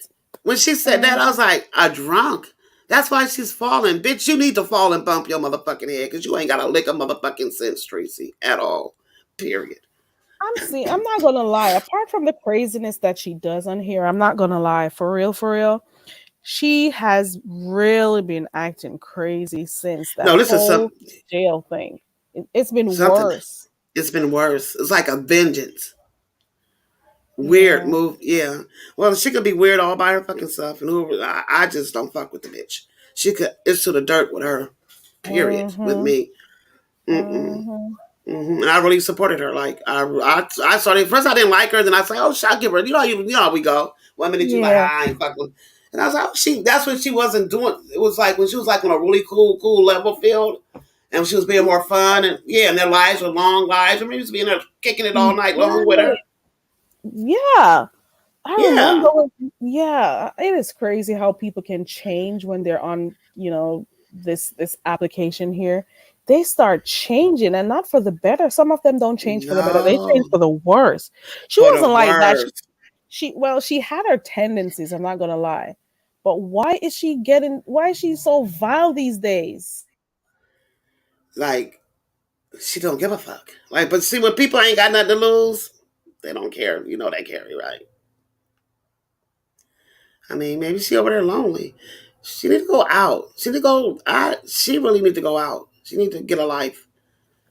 When she said that, I Mm, was like, a drunk? That's why she's falling. Bitch, you need to fall and bump your motherfucking head because you ain't got a lick of motherfucking sense, Tracy, at all. Period. I'm not gonna lie. Apart from the craziness that she does on here, I'm not gonna lie. For real, for real. She has really been acting crazy since that No, this is whole jail thing. It's been something. worse. It's been worse. It's like a vengeance. Weird Yeah. move. Yeah. Well, she could be weird all by her fucking self. And who I just don't fuck with the bitch. She could, it's to the dirt with her. Period. With Mm-hmm. me. Mm-mm. Mm-hmm. And I really supported her. Like I started first. I didn't like her. Then I said, "Oh, I'll give her." You know how we go. 1 minute you like, Yeah. I ain't fucking. And I was like, "Oh, she." That's when she wasn't doing. It was like when she was like on a really cool level field, and she was being more fun. And yeah, and their lives were long lives. I mean, she was being there kicking it all night long with her. Yeah. I remember Yeah, yeah, it is crazy how people can change when they're on, this application here. They start changing and not for the better. Some of them don't change for the better. They change no, for the worse. She for the wasn't like that. worst. She had her tendencies, I'm not gonna lie. But why is she so vile these days? Like she don't give a fuck. Like, but see, when people ain't got nothing to lose, they don't care. You know they carry right. I mean, maybe she over there lonely. She need to go out. She need to go. She really need to go out. She need to get a life.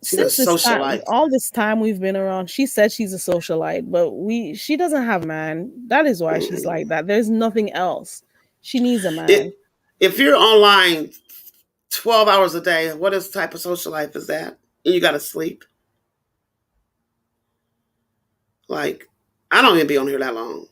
She need a Since this time, socialite. all this time we've been around, she said she's a socialite, but she doesn't have a man. That is why she's Mm. like that. There's nothing else. She needs a It, man. if you're online 12 hours a day, what is type of social life is that? And you got to sleep. Like, I don't even be on here that long.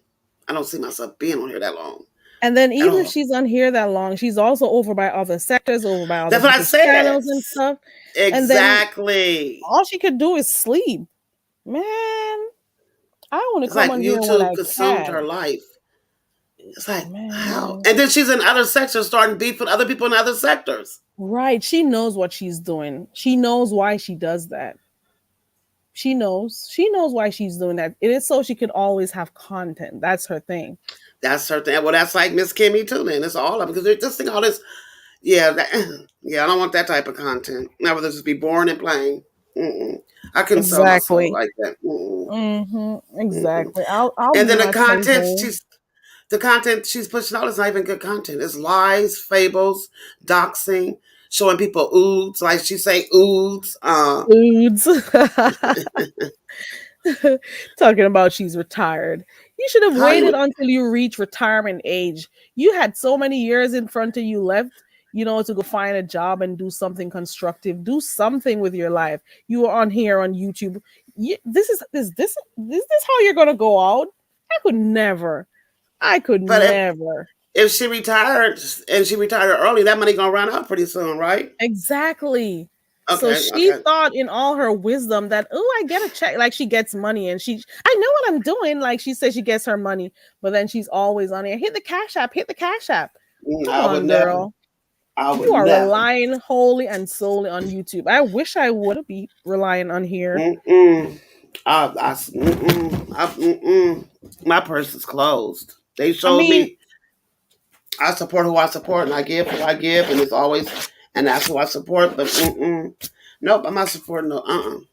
I don't see myself being on here that long And then at even if all. she's on here that long, she's also over by other sectors, over by other That's what I people's said. channels and stuff. And then Exactly. all she could do is sleep. Man, I want to It's come like on here when YouTube I consumed her can. life. It's like, how? Man. And then she's in other sectors starting beef with other people in other sectors. Right. She knows what she's doing. She knows why she does that. She knows. She knows why she's doing that. It is so she can always have content. That's her thing. That's her thing. Well, that's like Miss Kimmy too. Then it's all of it because they're just think all this. Yeah, yeah. I don't want that type of content. I would just be boring and plain. Mm-mm. I couldn't sell my soul Exactly. like that. Mm-mm. Mm-mm. Exactly. I'll And be then my plain Jane. the content she's pushing out is not even good content. It's lies, fables, doxing, showing people oods, like she say oods. Foods. Talking about she's retired. You should have How waited you? until you reach retirement age. You had so many years in front of you left. to go find a job and do something constructive, do something with your life. You are on here on YouTube. This how you're gonna go out? I could never. I could But never. if she retired and she retired early, that money gonna run out pretty soon, right? Exactly. So Okay, she okay. thought in all her wisdom that, oh, I get a check. Like she gets money and I know what I'm doing. Like she says she gets her money, but then she's always on here. Hit the cash app, hit the cash app. Come I would on, never. girl. I would You are never. relying wholly and solely on YouTube. I wish I would be relying on here. Mm-mm. Mm-mm. My purse is closed. They I showed mean, me I support who I support, and I give who I give, and it's always, and that's who I support. But nope, I'm not supporting no. Mm-mm.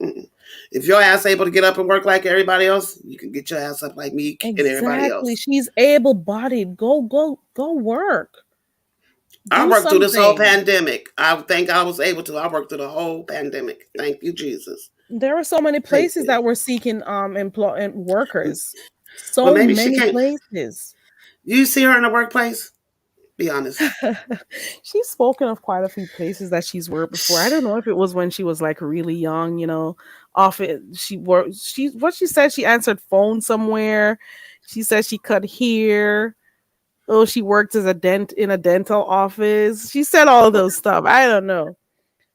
Mm-mm. If your ass able to get up and work like everybody else, you can get your ass up like me and everybody exactly. else. She's able bodied. Go work. I Do worked through this whole something. pandemic. I think I was able to. I worked through the whole pandemic. Thank you, Jesus. There are so many Thank places you. that were seeking workers. Well, So maybe she many can't. places. You see her in the workplace? Be honest. She's spoken of quite a few places that she's worked before. I don't know if it was when she was like really young, off it. She worked. She what she said. She answered phone somewhere. She said she cut hair. Oh, she worked as a in a dental office. She said all of those stuff. I don't know,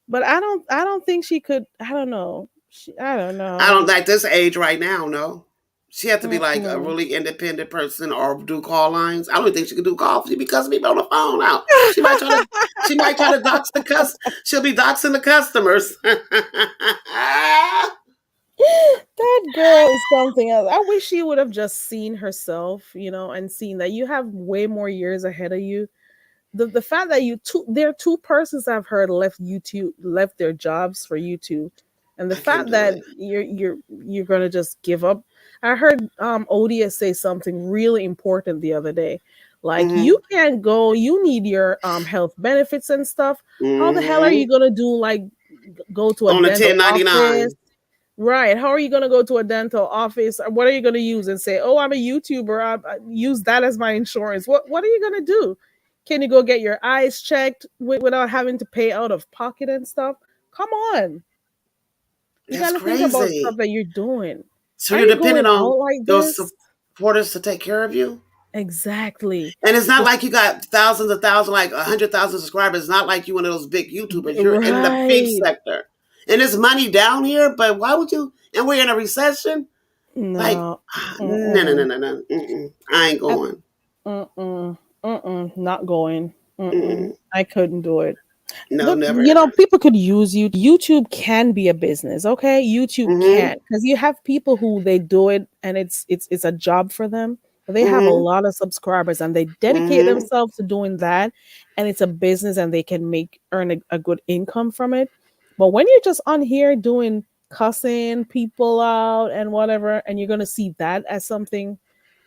but I don't think she could. I don't know. I don't I know. don't like this age right now. No, she had to be like a Mm-mm. really independent person or do call lines. I don't think she could do calls. She be cussing people on the phone out. She might try to dox the She'll be doxing the customers. That girl is something else. I wish she would have just seen herself, and seen that you have way more years ahead of you. The fact that there are two persons I've heard left their jobs for YouTube, and the I can't fact do that it. you're gonna just give up. I heard Odia say something really important the other day. Like you Mm-hmm. can't go, you need your health benefits and stuff. How the hell are Mm-hmm. you gonna do, like, go to a On the dental office? 1099. Right. How are you going to go to a dental office? Or what are you going to use and say, "Oh, I'm a YouTuber. I use that as my insurance." What are you going to do? Can you go get your eyes checked without having to pay out of pocket and stuff? Come on. You got That's to think about stuff crazy. that you're doing. So Are you're you dependent going on out like those this? supporters to take care of you. Exactly. And it's not This, like you got thousands of thousands, like 100,000 subscribers. It's not like you one of those big YouTubers. You're in the big right. sector, and there's money down here. But why would you? And we're in a recession. Like, No. no, no, no, Mm-mm. no, no. Mm-mm. I ain't I- going. Mm-mm. Mm-mm. Not going. Mm-mm. Mm-mm. I couldn't do it. No, never ever. People could use you. YouTube can be a business, okay? YouTube Mm-hmm. can, because you have people who they do it and it's a job for them. They have a Mm-hmm. lot of subscribers and they dedicate Mm-hmm. themselves to doing that, and it's a business and they can earn a good income from it. But when you're just on here doing cussing people out and whatever, and you're gonna see that as something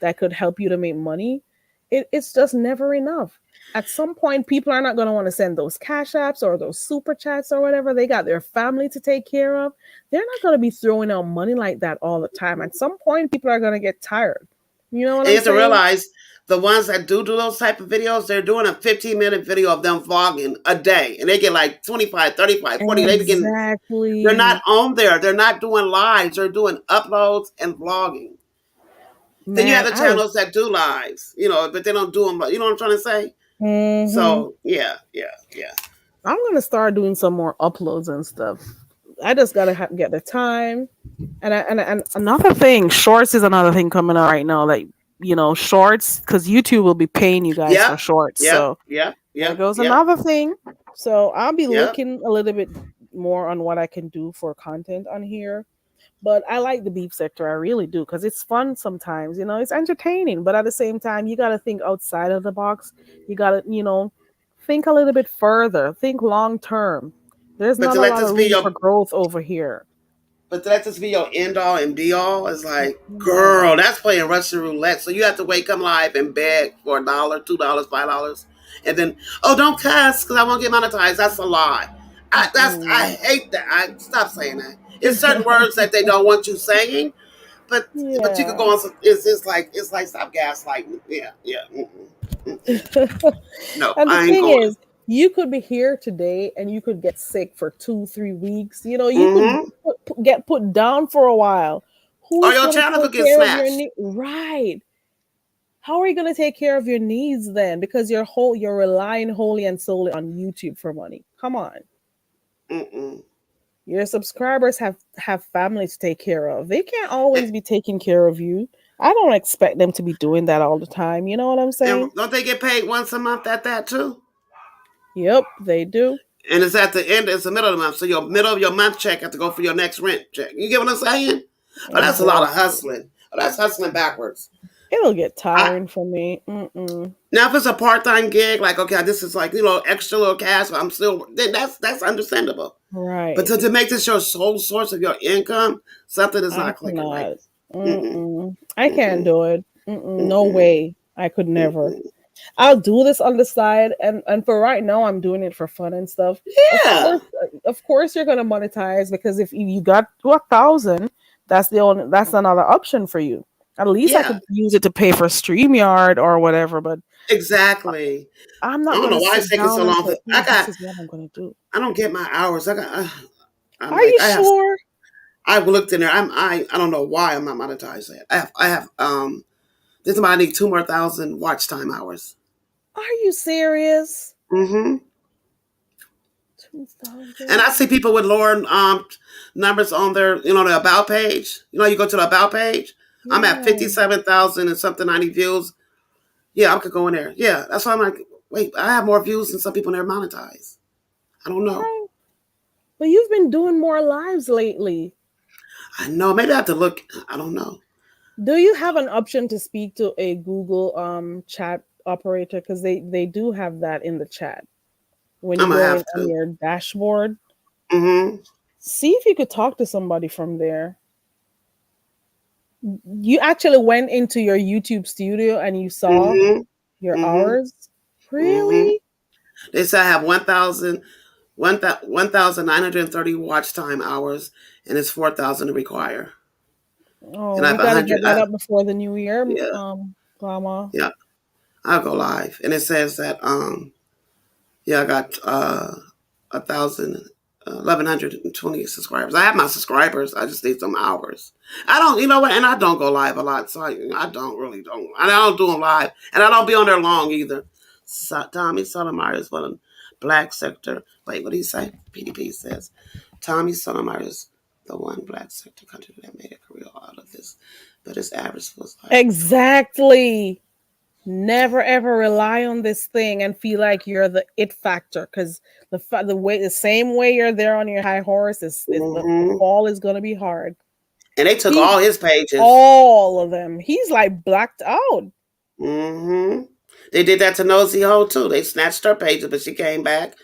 that could help you to make money, it's just never enough. At some point, people are not going to want to send those cash apps or those super chats or whatever. They got their family to take care of. They're not going to be throwing out money like that all the time. At some point, people are going to get tired. You know what And you I'm have to saying? realize the ones that do those type of videos, they're doing a 15-minute video of them vlogging a day, and they get like 25, 35, 40. They begin. They're not Exactly. on there. They're not doing lives. They're doing uploads and vlogging. Then you have Man, the I was. channels that do lives, but they don't do them. You know what I'm trying to say? Hmm. So yeah, yeah, yeah. I'm going to start doing some more uploads and stuff. I just got to get the time. And another thing, shorts is another thing coming out right now. Like, shorts, because YouTube will be paying you guys for Yep, shorts. yep, So yep, there yep, goes yep, another thing. So I'll be yep. looking a little bit more on what I can do for content on here. But I like the beef sector. I really do, because it's fun sometimes. It's entertaining. But at the same time, you got to think outside of the box. You got to, think a little bit further. Think long term. There's But not to a let lot this of be room for your, growth over here. but to let this be your end all and be all is like, No. girl, that's playing Russian roulette. So you have to wait, come live and beg for $1, $2, $5, and then don't cuss because I won't get monetized. That's a lie. I Mm-mm. hate that. I stop saying that. It's certain words that they don't want you saying, but you could Yeah. go on. It's like stop gaslighting. Yeah, yeah. Mm-mm. No, And the I ain't thing going. is, you could be here today and you could get sick for 2, 3 weeks. You could Mm-hmm. get put down for a while. Or Who's your going to channel could take get care of your smashed. need? Right. How are you going to take care of your needs then? Because you're relying wholly and solely on YouTube for money. Come on. Mm-mm. Your subscribers have families to take care of. They can't And, always be taking care of you. I don't expect them to be doing that all the time. You know what I'm and saying? don't they get paid once a month at that too? Yep, they do. And it's at the end, it's the middle of the month. So your middle of your month check have to go for your next rent check. You get what I'm saying? Oh, that's a lot of Exactly. hustling. Oh, that's hustling backwards. It'll get I, tiring for me. Mm-mm. Now, if it's a part-time gig, like okay, this is like extra little cash, but I'm still then that's understandable. But Right. to make this your sole source of your income, something is I not clicking right. cannot. Mm-mm, Mm-mm. I can't mm-mm, do it. Mm-mm. No mm-mm, way. I could never. mm-mm. I'll do this on the side, and for right now, I'm doing it for fun and stuff. Yeah, Of course, you're gonna monetize because if you got to 1,000, that's another option for you. At least I yeah, could use it to pay for StreamYard or whatever. But exactly. I'm I not don't know gonna why sit it's taking down so and long. say, "Oh, this is what I'm gonna do." I don't get my hours. I'm Are like you sure? I've looked in there. I don't know why I'm not monetized yet. I have this might need 2 more thousand watch time hours. Are you serious? Mm-hmm. And 2,000. I see people with lower numbers on their the about page. You go to the about page. I'm at Yeah. 57,000 and something 90 views. Yeah, I could go in there. Yeah, that's why I'm like, wait, I have more views than some people in there monetize. I don't know. Right. But you've been doing more lives lately. I know. Maybe I have to look. I don't know. Do you have an option to speak to a Google chat operator? Because they do have that in the chat. When you I'm gonna go in have on to. your dashboard, Mm-hmm. see if you could talk to somebody from there. You actually went into your YouTube studio and you saw Mm-hmm. your Mm-hmm. hours? Mm-hmm. Really? They say I have 1,930 watch time hours, and it's 4,000 to require. And Oh, I you have a got to hundred. get that up before the new year, Yeah, Grandma. yeah. I'll go live, and it says that yeah, I got 1,120 subscribers. I have my subscribers. I just need some hours. I don't, you know what? And I don't go live a lot, so I don't really don't. And I don't do them live, and I don't be on there long either. Tommy Sotomayor is one of black sector. Wait, what did he say? PDP says Tommy Sotomayor is the one black sector country that made a career out of this, but his average was like. Exactly. Never ever rely on this thing and feel like you're the it factor because the same way you're there on your high horse is the Mm-hmm. fall is gonna be hard. And they took He all his pages. all of them. He's like blacked out. Mm-hmm. They did that to Nosy Ho too. They snatched her pages, but she came back.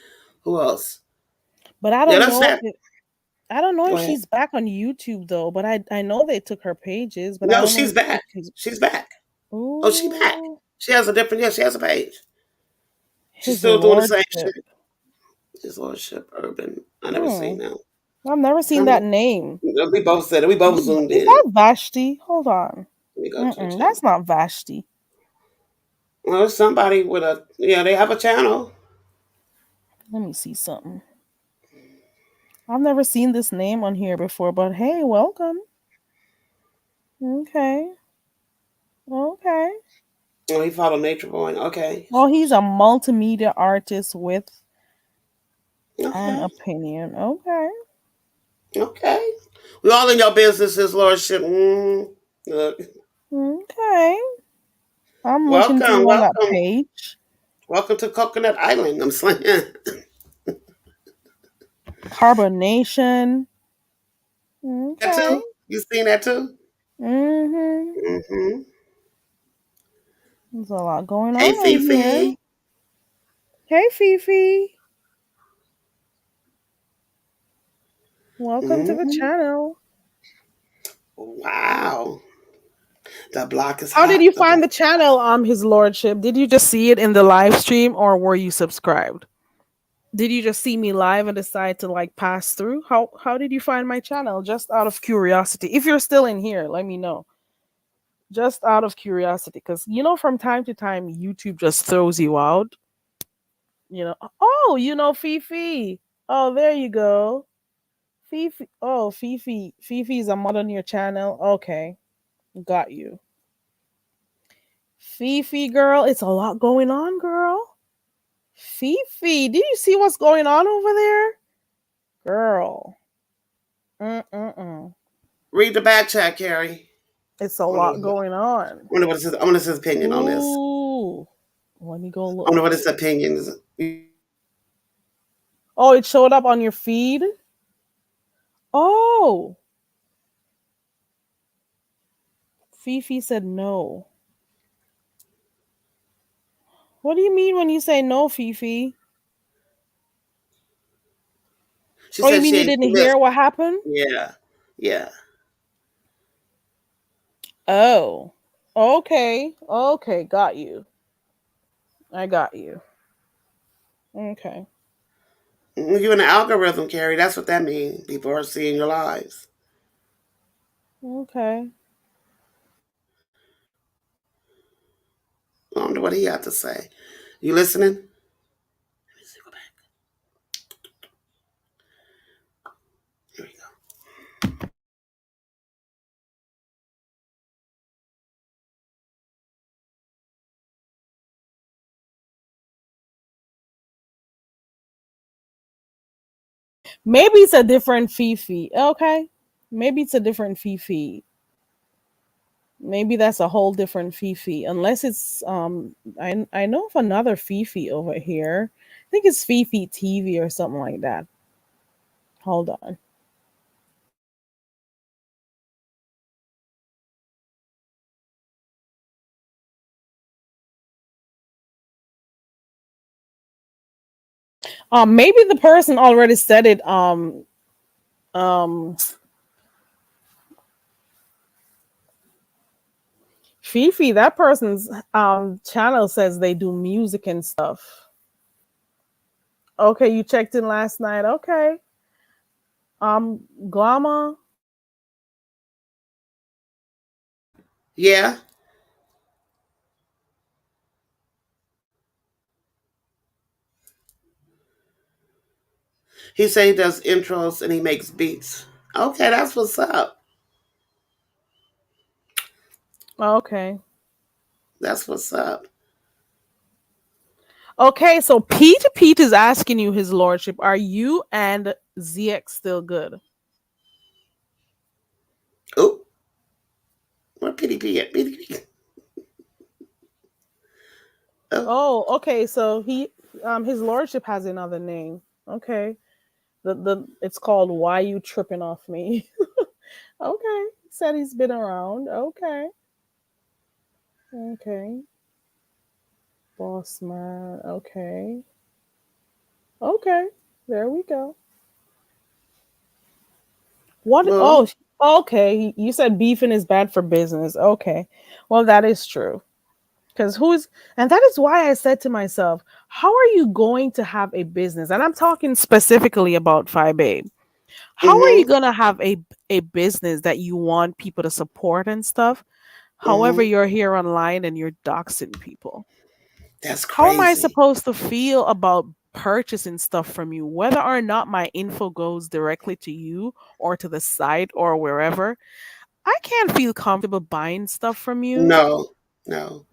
Who else? But I Yeah, don't that's know that. if I don't know Go if ahead. she's back on YouTube though. But I know they took her pages, but I No, don't know she's if back. she's. She's back. Oh, she back. Ooh, She has a different. Yeah, she has a page. She's his still doing the same lordship. shit. His lordship, urban. I never Hmm. seen that. I've never seen Tell me. that name. We both said it. We both zoomed Is in. that Vashti? Hold on. Let me go to the Mm-mm, channel. that's not Vashti. Well, somebody with a they have a channel. Let me see something. I've never seen this name on here before, but hey, welcome. Okay. Okay. Oh, he followed Nature Boy. Okay. Well, he's a multimedia artist with an Okay. opinion. Okay. Okay. We all in your businesses, lordship. Look. Okay. I'm looking Welcome, through on that welcome. page. Welcome to Coconut Island. I'm saying Carbonation. that Okay. too. You seen that too? Mm-hmm. Mm-hmm. There's a lot going Hey, on in here. Fifi. Hey, Fifi. Welcome to the Mm-hmm. channel. Wow. The block is How did hot. you The find block. the channel, His Lordship? Did you just see it in the live stream or were you subscribed? Did you just see me live and decide to like pass through? How did you find my channel? Just out of curiosity. If you're still in here, let me know. Just out of curiosity, because from time to time, YouTube just throws you out. Oh, Fifi. Oh, there you go. Fifi. Oh, Fifi. Fifi is a mod on your channel. Okay, got you. Fifi, girl, it's a lot going on, girl. Fifi, did you see what's going on over there, girl? Mm-mm-mm. Read the back chat, Carrie. It's a I wonder, lot going on. I wonder what his opinion on this. Ooh, let me go I wonder look. what his opinion is. Oh, it showed up on your feed. Oh, Fifi said no. What do you mean when you say no, Fifi? She Oh, you said mean she you ain't didn't missed. hear what happened? Yeah, yeah. Oh, okay, okay, got you. I got you. Okay, You in the algorithm, Carrie. That's what that means. People are seeing your lives. okay. I wonder what he had to say. You listening? Here we go. Maybe it's a different Fifi. Okay, maybe it's a different Fifi. Maybe that's a whole different Fifi. Unless it's I know of another Fifi over here. I think it's Fifi TV or something like that. Hold on. Maybe the person already said it. Um, Fifi, that person's channel says they do music and stuff. Okay, you checked in last night. Okay. Glama. Yeah. He said he does intros and he makes beats. Okay, that's what's up. Okay. That's what's up. Okay, so Pete is asking you, his lordship, are you and ZX still good? Oh, where PDP at? PDP. Oh, Oh, okay. So his lordship has another name. Okay. The it's called Why You Tripping Off Me. Okay. Said he's been around. Okay. Okay. Boss man. Okay. Okay. There we go. What? well, Oh, okay. You said beefing is bad for business. Okay. Well, that is true. Because and that is why I said to myself, how are you going to have a business? And I'm talking specifically about Phi Babe. How are you mm-hmm, gonna have a business that you want people to support and stuff? However, mm-hmm. you're here online and you're doxing people. That's How am I crazy. supposed to feel about purchasing stuff from you, whether or not my info goes directly to you or to the site or wherever? I can't feel comfortable buying stuff from you No, no,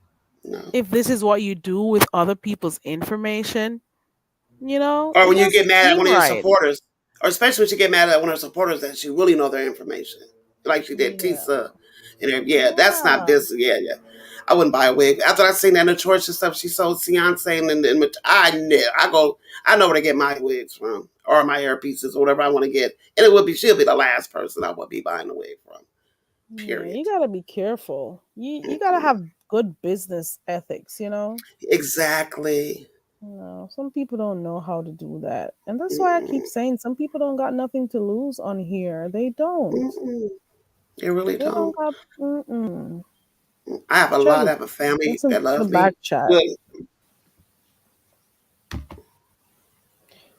no. if this is what you do with other people's information. Or It when you get doesn't mad at seem one of your right. supporters, or especially when you get mad at one of the supporters that you really know their information, like she did Yeah. Tisa. And yeah, that's not Yeah. business. Yeah, yeah. I wouldn't buy a wig after I seen that in the church and stuff. She sold Beyonce and I knew I go. I know where to get my wigs from or my hair pieces or whatever I want to get, and it would be she'll be the last person I would be buying a wig from. Yeah, Period. you gotta be careful. You gotta Mm-mm. have good business ethics. Exactly. Some people don't know how to do that. And that's why I keep Mm-mm. saying some people don't got nothing to lose on here. They don't. Mm-mm. They really They don't don't. got mm-mm. I have a Try lot. to I have a family listen that to the loves back me. chat. Well,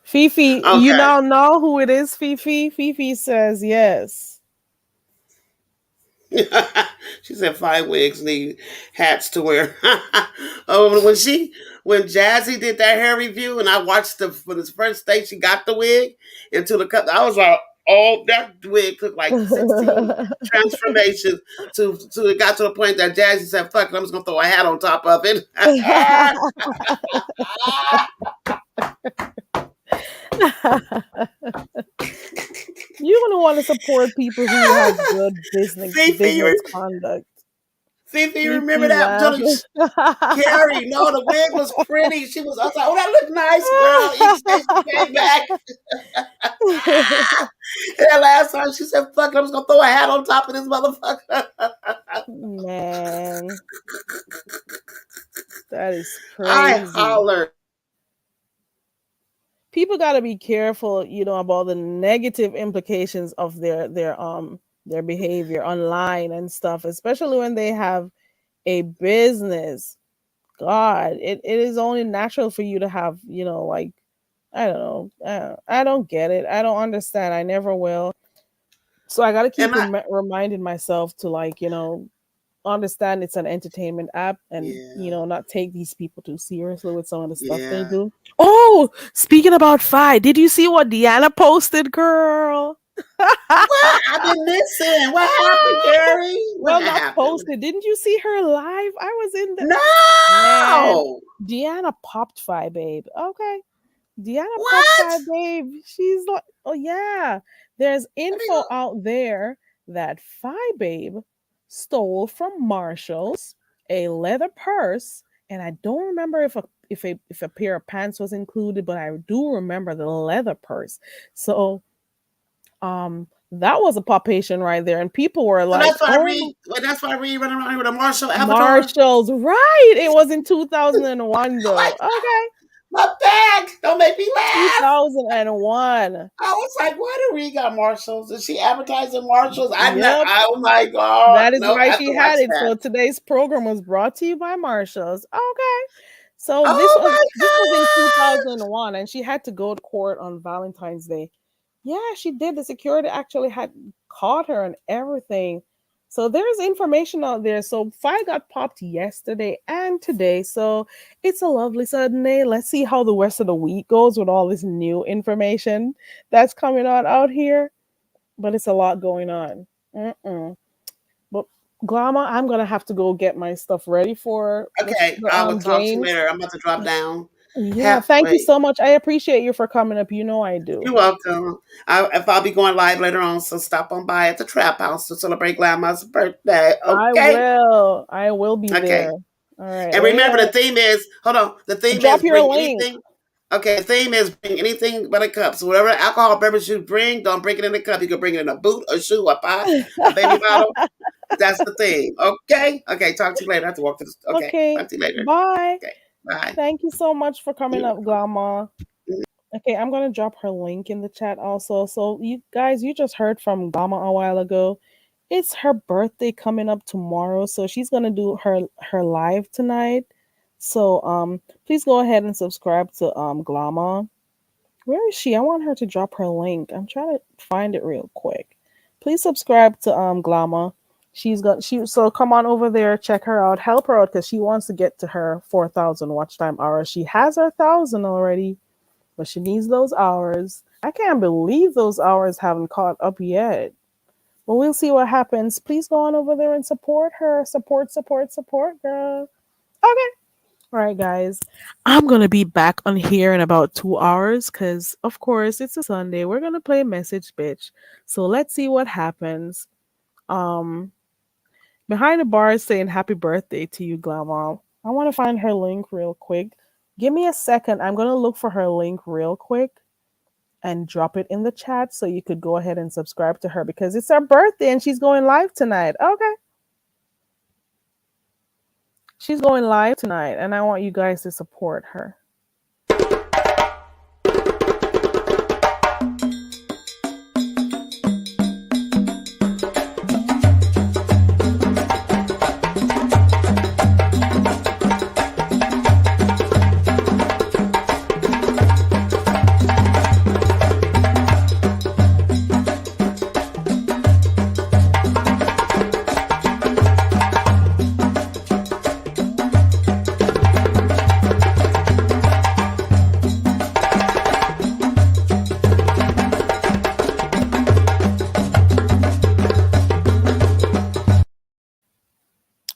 Fifi, you okay. now know who it is, Fifi? Fifi says yes. She said five wigs need hats to wear. Oh, when Jazzy did that hair review, and I watched the for the first day she got the wig into the cut, I was like, oh, that wig took like 16 transformations to it got to the point that Jazzy said, "Fuck it, I'm just gonna throw a hat on top of it." You gonna want to support people who have good Fifi, business conduct. Fifi, you remember Fifi that? laughing. Carrie, no, the wig was pretty. I was like, oh, that looked nice, girl. Each day she came back. And that last time she said, fuck it, I'm just going to throw a hat on top of this motherfucker. Man, that is I crazy. hollered. People got to be careful, about the negative implications of their behavior online and stuff, especially when they have a business. God, it is only natural for you to have, like, I don't know. I don't get it. I don't understand. I never will. So I got to keep And I, reminding myself to, like, understand it's an entertainment app, and yeah, not take these people too seriously with some of the stuff they yeah. do. Oh, speaking about Fi, did you see what Deanna posted, girl? What? I've been missing. What happened, Carrie? What Well, not happened? posted. Didn't you see her live? I was in the man. No. Deanna popped Fi, babe. Okay. Deanna popped What? Fi, babe. She's like, oh yeah. There's Let me info go. out there that Fi, babe, stole from Marshalls a leather purse, and I don't remember if a pair of pants was included, but I do remember the leather purse. So that was a poppation right there, and people were So like, that's why I "Oh, read. Well, that's why I read running around here with a Marshall avatar. Marshalls, right? It was in 2001, I'm though. like, Okay, my bag. Don't make me laugh. 2001. I was like, why do we got Marshalls? Is she advertising Marshalls? Yep, Oh my God. that is No, why I have she to watch had it. that. So today's program was brought to you by Marshalls. Okay, so this Oh was my this was in God. 2001, and she had to go to court on Valentine's Day. Yeah, she did. The security actually had caught her and everything. So there's information out there. So Fi got popped yesterday and today. So it's a lovely Sunday. Let's see how the rest of the week goes with all this new information that's coming out here. But it's a lot going on. Mm-mm. But Glama, I'm gonna have to go get my stuff ready for Okay, the I will talk to you games. later. I'm about to drop down. Yeah, thank you Wait. so much. I appreciate you for coming up. You know I do. You're welcome. If I'll be going live later on, so stop on by at the Trap House to celebrate Grandma's birthday. I Okay? will. I will be there. Okay. All right. And remember, Later. the theme is hold on. The theme Drop is your bring link. anything. Okay, the theme is bring anything but a cup. So whatever alcohol beverage you bring, don't bring it in a cup. You can bring it in a boot, a shoe, a pot, a baby bottle. That's the theme. Okay. Okay. Talk to you later. I have to walk to the. Okay. Okay. Talk to you later. Bye. Okay. Bye. Thank you so much for coming You're up, Grandma. Okay, I'm gonna drop her link in the chat also. So you guys, you just heard from Gama a while ago. It's her birthday coming up tomorrow, so she's gonna do her live tonight. So please go ahead and subscribe to Glama. Where is she? I want her to drop her link. I'm trying to find it real quick. Please subscribe to Glama. So come on over there, check her out, help her out because she wants to get to her 4,000 watch time hours. She has her 1,000 already, but she needs those hours. I can't believe those hours haven't caught up yet. But we'll see what happens. Please go on over there and support her. Support, girl. Okay. All right, guys. I'm going to be back on here in about 2 hours because, of course, it's a Sunday. We're going to play Message Bitch. So let's see what happens. Um, Behind the bar is saying happy birthday to you, Glamal. I want to find her link real quick. Give me a second. I'm going to look for her link real quick and drop it in the chat so you could go ahead and subscribe to her because it's her birthday and she's going live tonight. Okay. She's going live tonight and I want you guys to support her.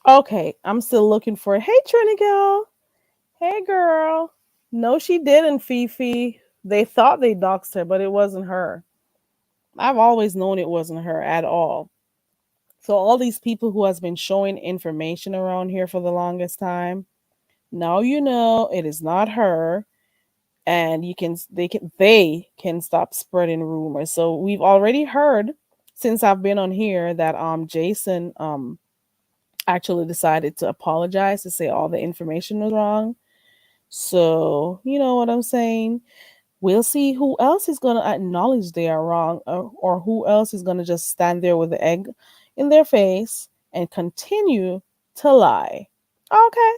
Okay, I'm still looking for it. Hey, Trini girl. Hey, girl. No, she didn't, Fifi. They thought they doxed her, but it wasn't her. I've always known it wasn't her at all. So all these people who has been showing information around here for the longest time, now you know it is not her, and they can stop spreading rumors. So we've already heard since I've been on here that Jason actually decided to apologize to say all the information was wrong. So, you know what I'm saying? We'll see who else is going to acknowledge they are wrong, or who else is going to just stand there with the egg in their face and continue to lie. Okay.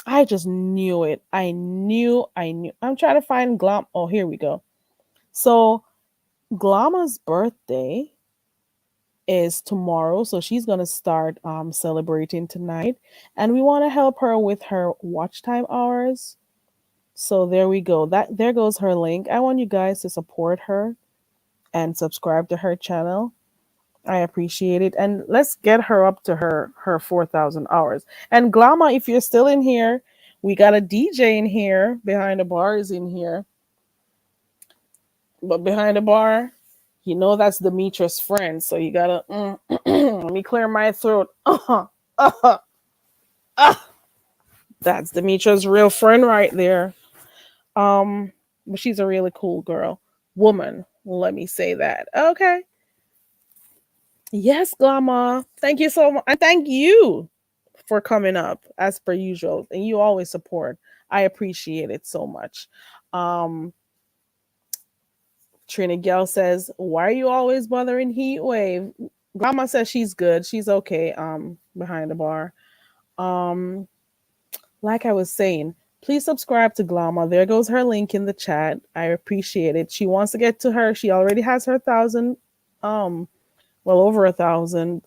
I just knew it. I knew. I'm trying to find Glam. Oh, here we go. So, Glama's birthday is tomorrow, so she's going to start celebrating tonight, and we want to help her with her watch time hours. So there we go. That there goes her link. I want you guys to support her and subscribe to her channel. I appreciate it. And let's get her up to her 4,000 hours. And Glama, if you're still in here, we got a DJ in here. Behind the bar is in here. But behind the bar, you know that's Demetra's friend. So you gotta let me clear my throat. Uh, uh. That's Demetra's real friend right there. Um, but she's a really cool girl. Woman. Let me say that. Okay. Yes, Glama. Thank you so much. And thank you for coming up as per usual. And you always support. I appreciate it so much. Um, Trina Gale says, why are you always bothering Heat Wave? Glama says she's good. She's okay. Behind the bar. Um, like I was saying, please subscribe to Glama. There goes her link in the chat. I appreciate it. She wants to get to her. She already has her 1,000 um well over 1,000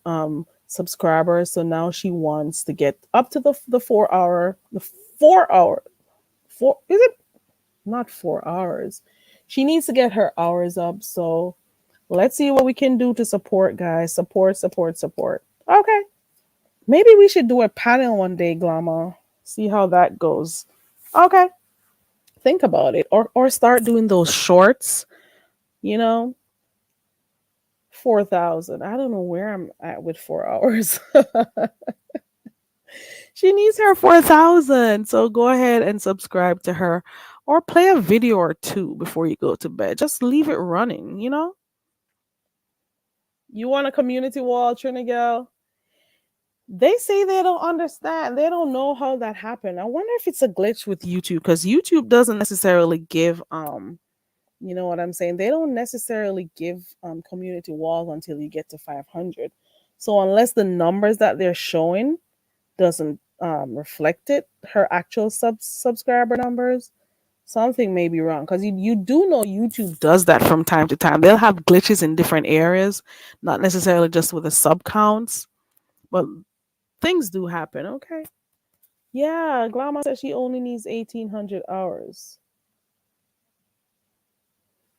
subscribers. So now she wants to get up to the 4 hour, the 4 hour, four is it not 4 hours? She needs to get her hours up. So let's see what we can do to support, guys. Support, support, support. Okay. Maybe we should do a panel one day, Glama. See how that goes. Okay. Think about it. Or start doing those shorts, you know, 4,000. I don't know where I'm at with 4 hours. She needs her 4,000. So go ahead and subscribe to her, or play a video or two before you go to bed. Just leave it running, you know? You want a community wall, Trinigel? They say they don't understand. They don't know how that happened. I wonder if it's a glitch with YouTube, because YouTube doesn't necessarily give you know what I'm saying? They don't necessarily give community walls until you get to 500. So unless the numbers that they're showing doesn't reflect it, her actual subscriber numbers, something may be wrong. Because you do know YouTube does that from time to time. They'll have glitches in different areas, not necessarily just with the sub counts, but things do happen. Okay. Yeah, Glama says she only needs 1,800 hours.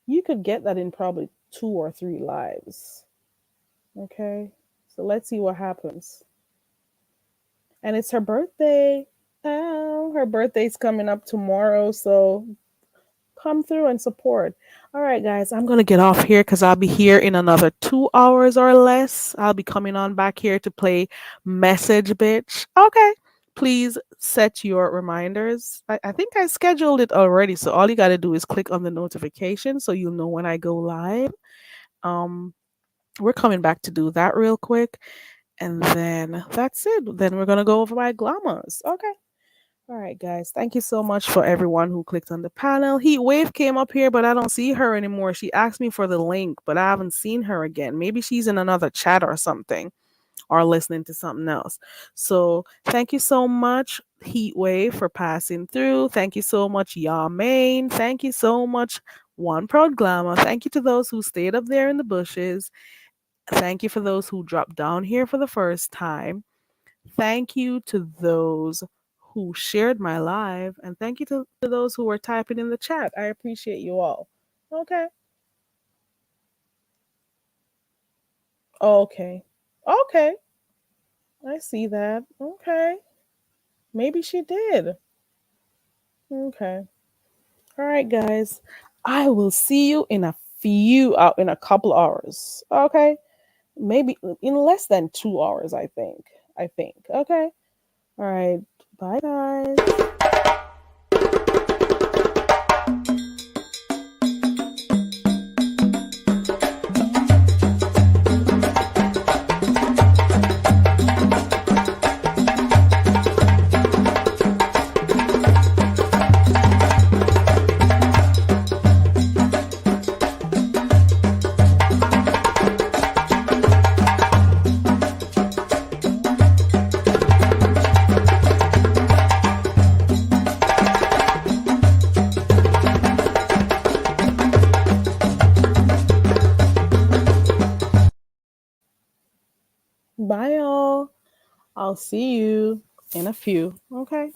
You could get that in probably 2 or 3 lives. Okay. So let's see what happens. And it's her birthday. Oh, her birthday's coming up tomorrow. So come through and support. All right, guys, I'm going to get off here because I'll be here in another 2 hours or less. I'll be coming on back here to play Message Bitch. Okay. Please set your reminders. I think I scheduled it already. So all you got to do is click on the notification so you'll know when I go live. Um, we're coming back to do that real quick. And then that's it. Then we're going to go over my glamours. Okay. All right, guys. Thank you so much for everyone who clicked on the panel. Heat Wave came up here, but I don't see her anymore. She asked me for the link, but I haven't seen her again. Maybe she's in another chat or something, or listening to something else. So thank you so much, Heat Wave, for passing through. Thank you so much, Ya Main. Thank you so much, One Proud Glamour. Thank you to those who stayed up there in the bushes. Thank you for those who dropped down here for the first time. Thank you to those who shared my live. And thank you to those who were typing in the chat. I appreciate you all. Okay. Okay. Okay. I I see that. Okay. Maybe she did. Okay. All right, guys. I will see you in a couple hours. Okay? Maybe in less than 2 hours, I think. I think. Okay? All right. Bye, guys. Bye, y'all. I'll see you in a few. Okay?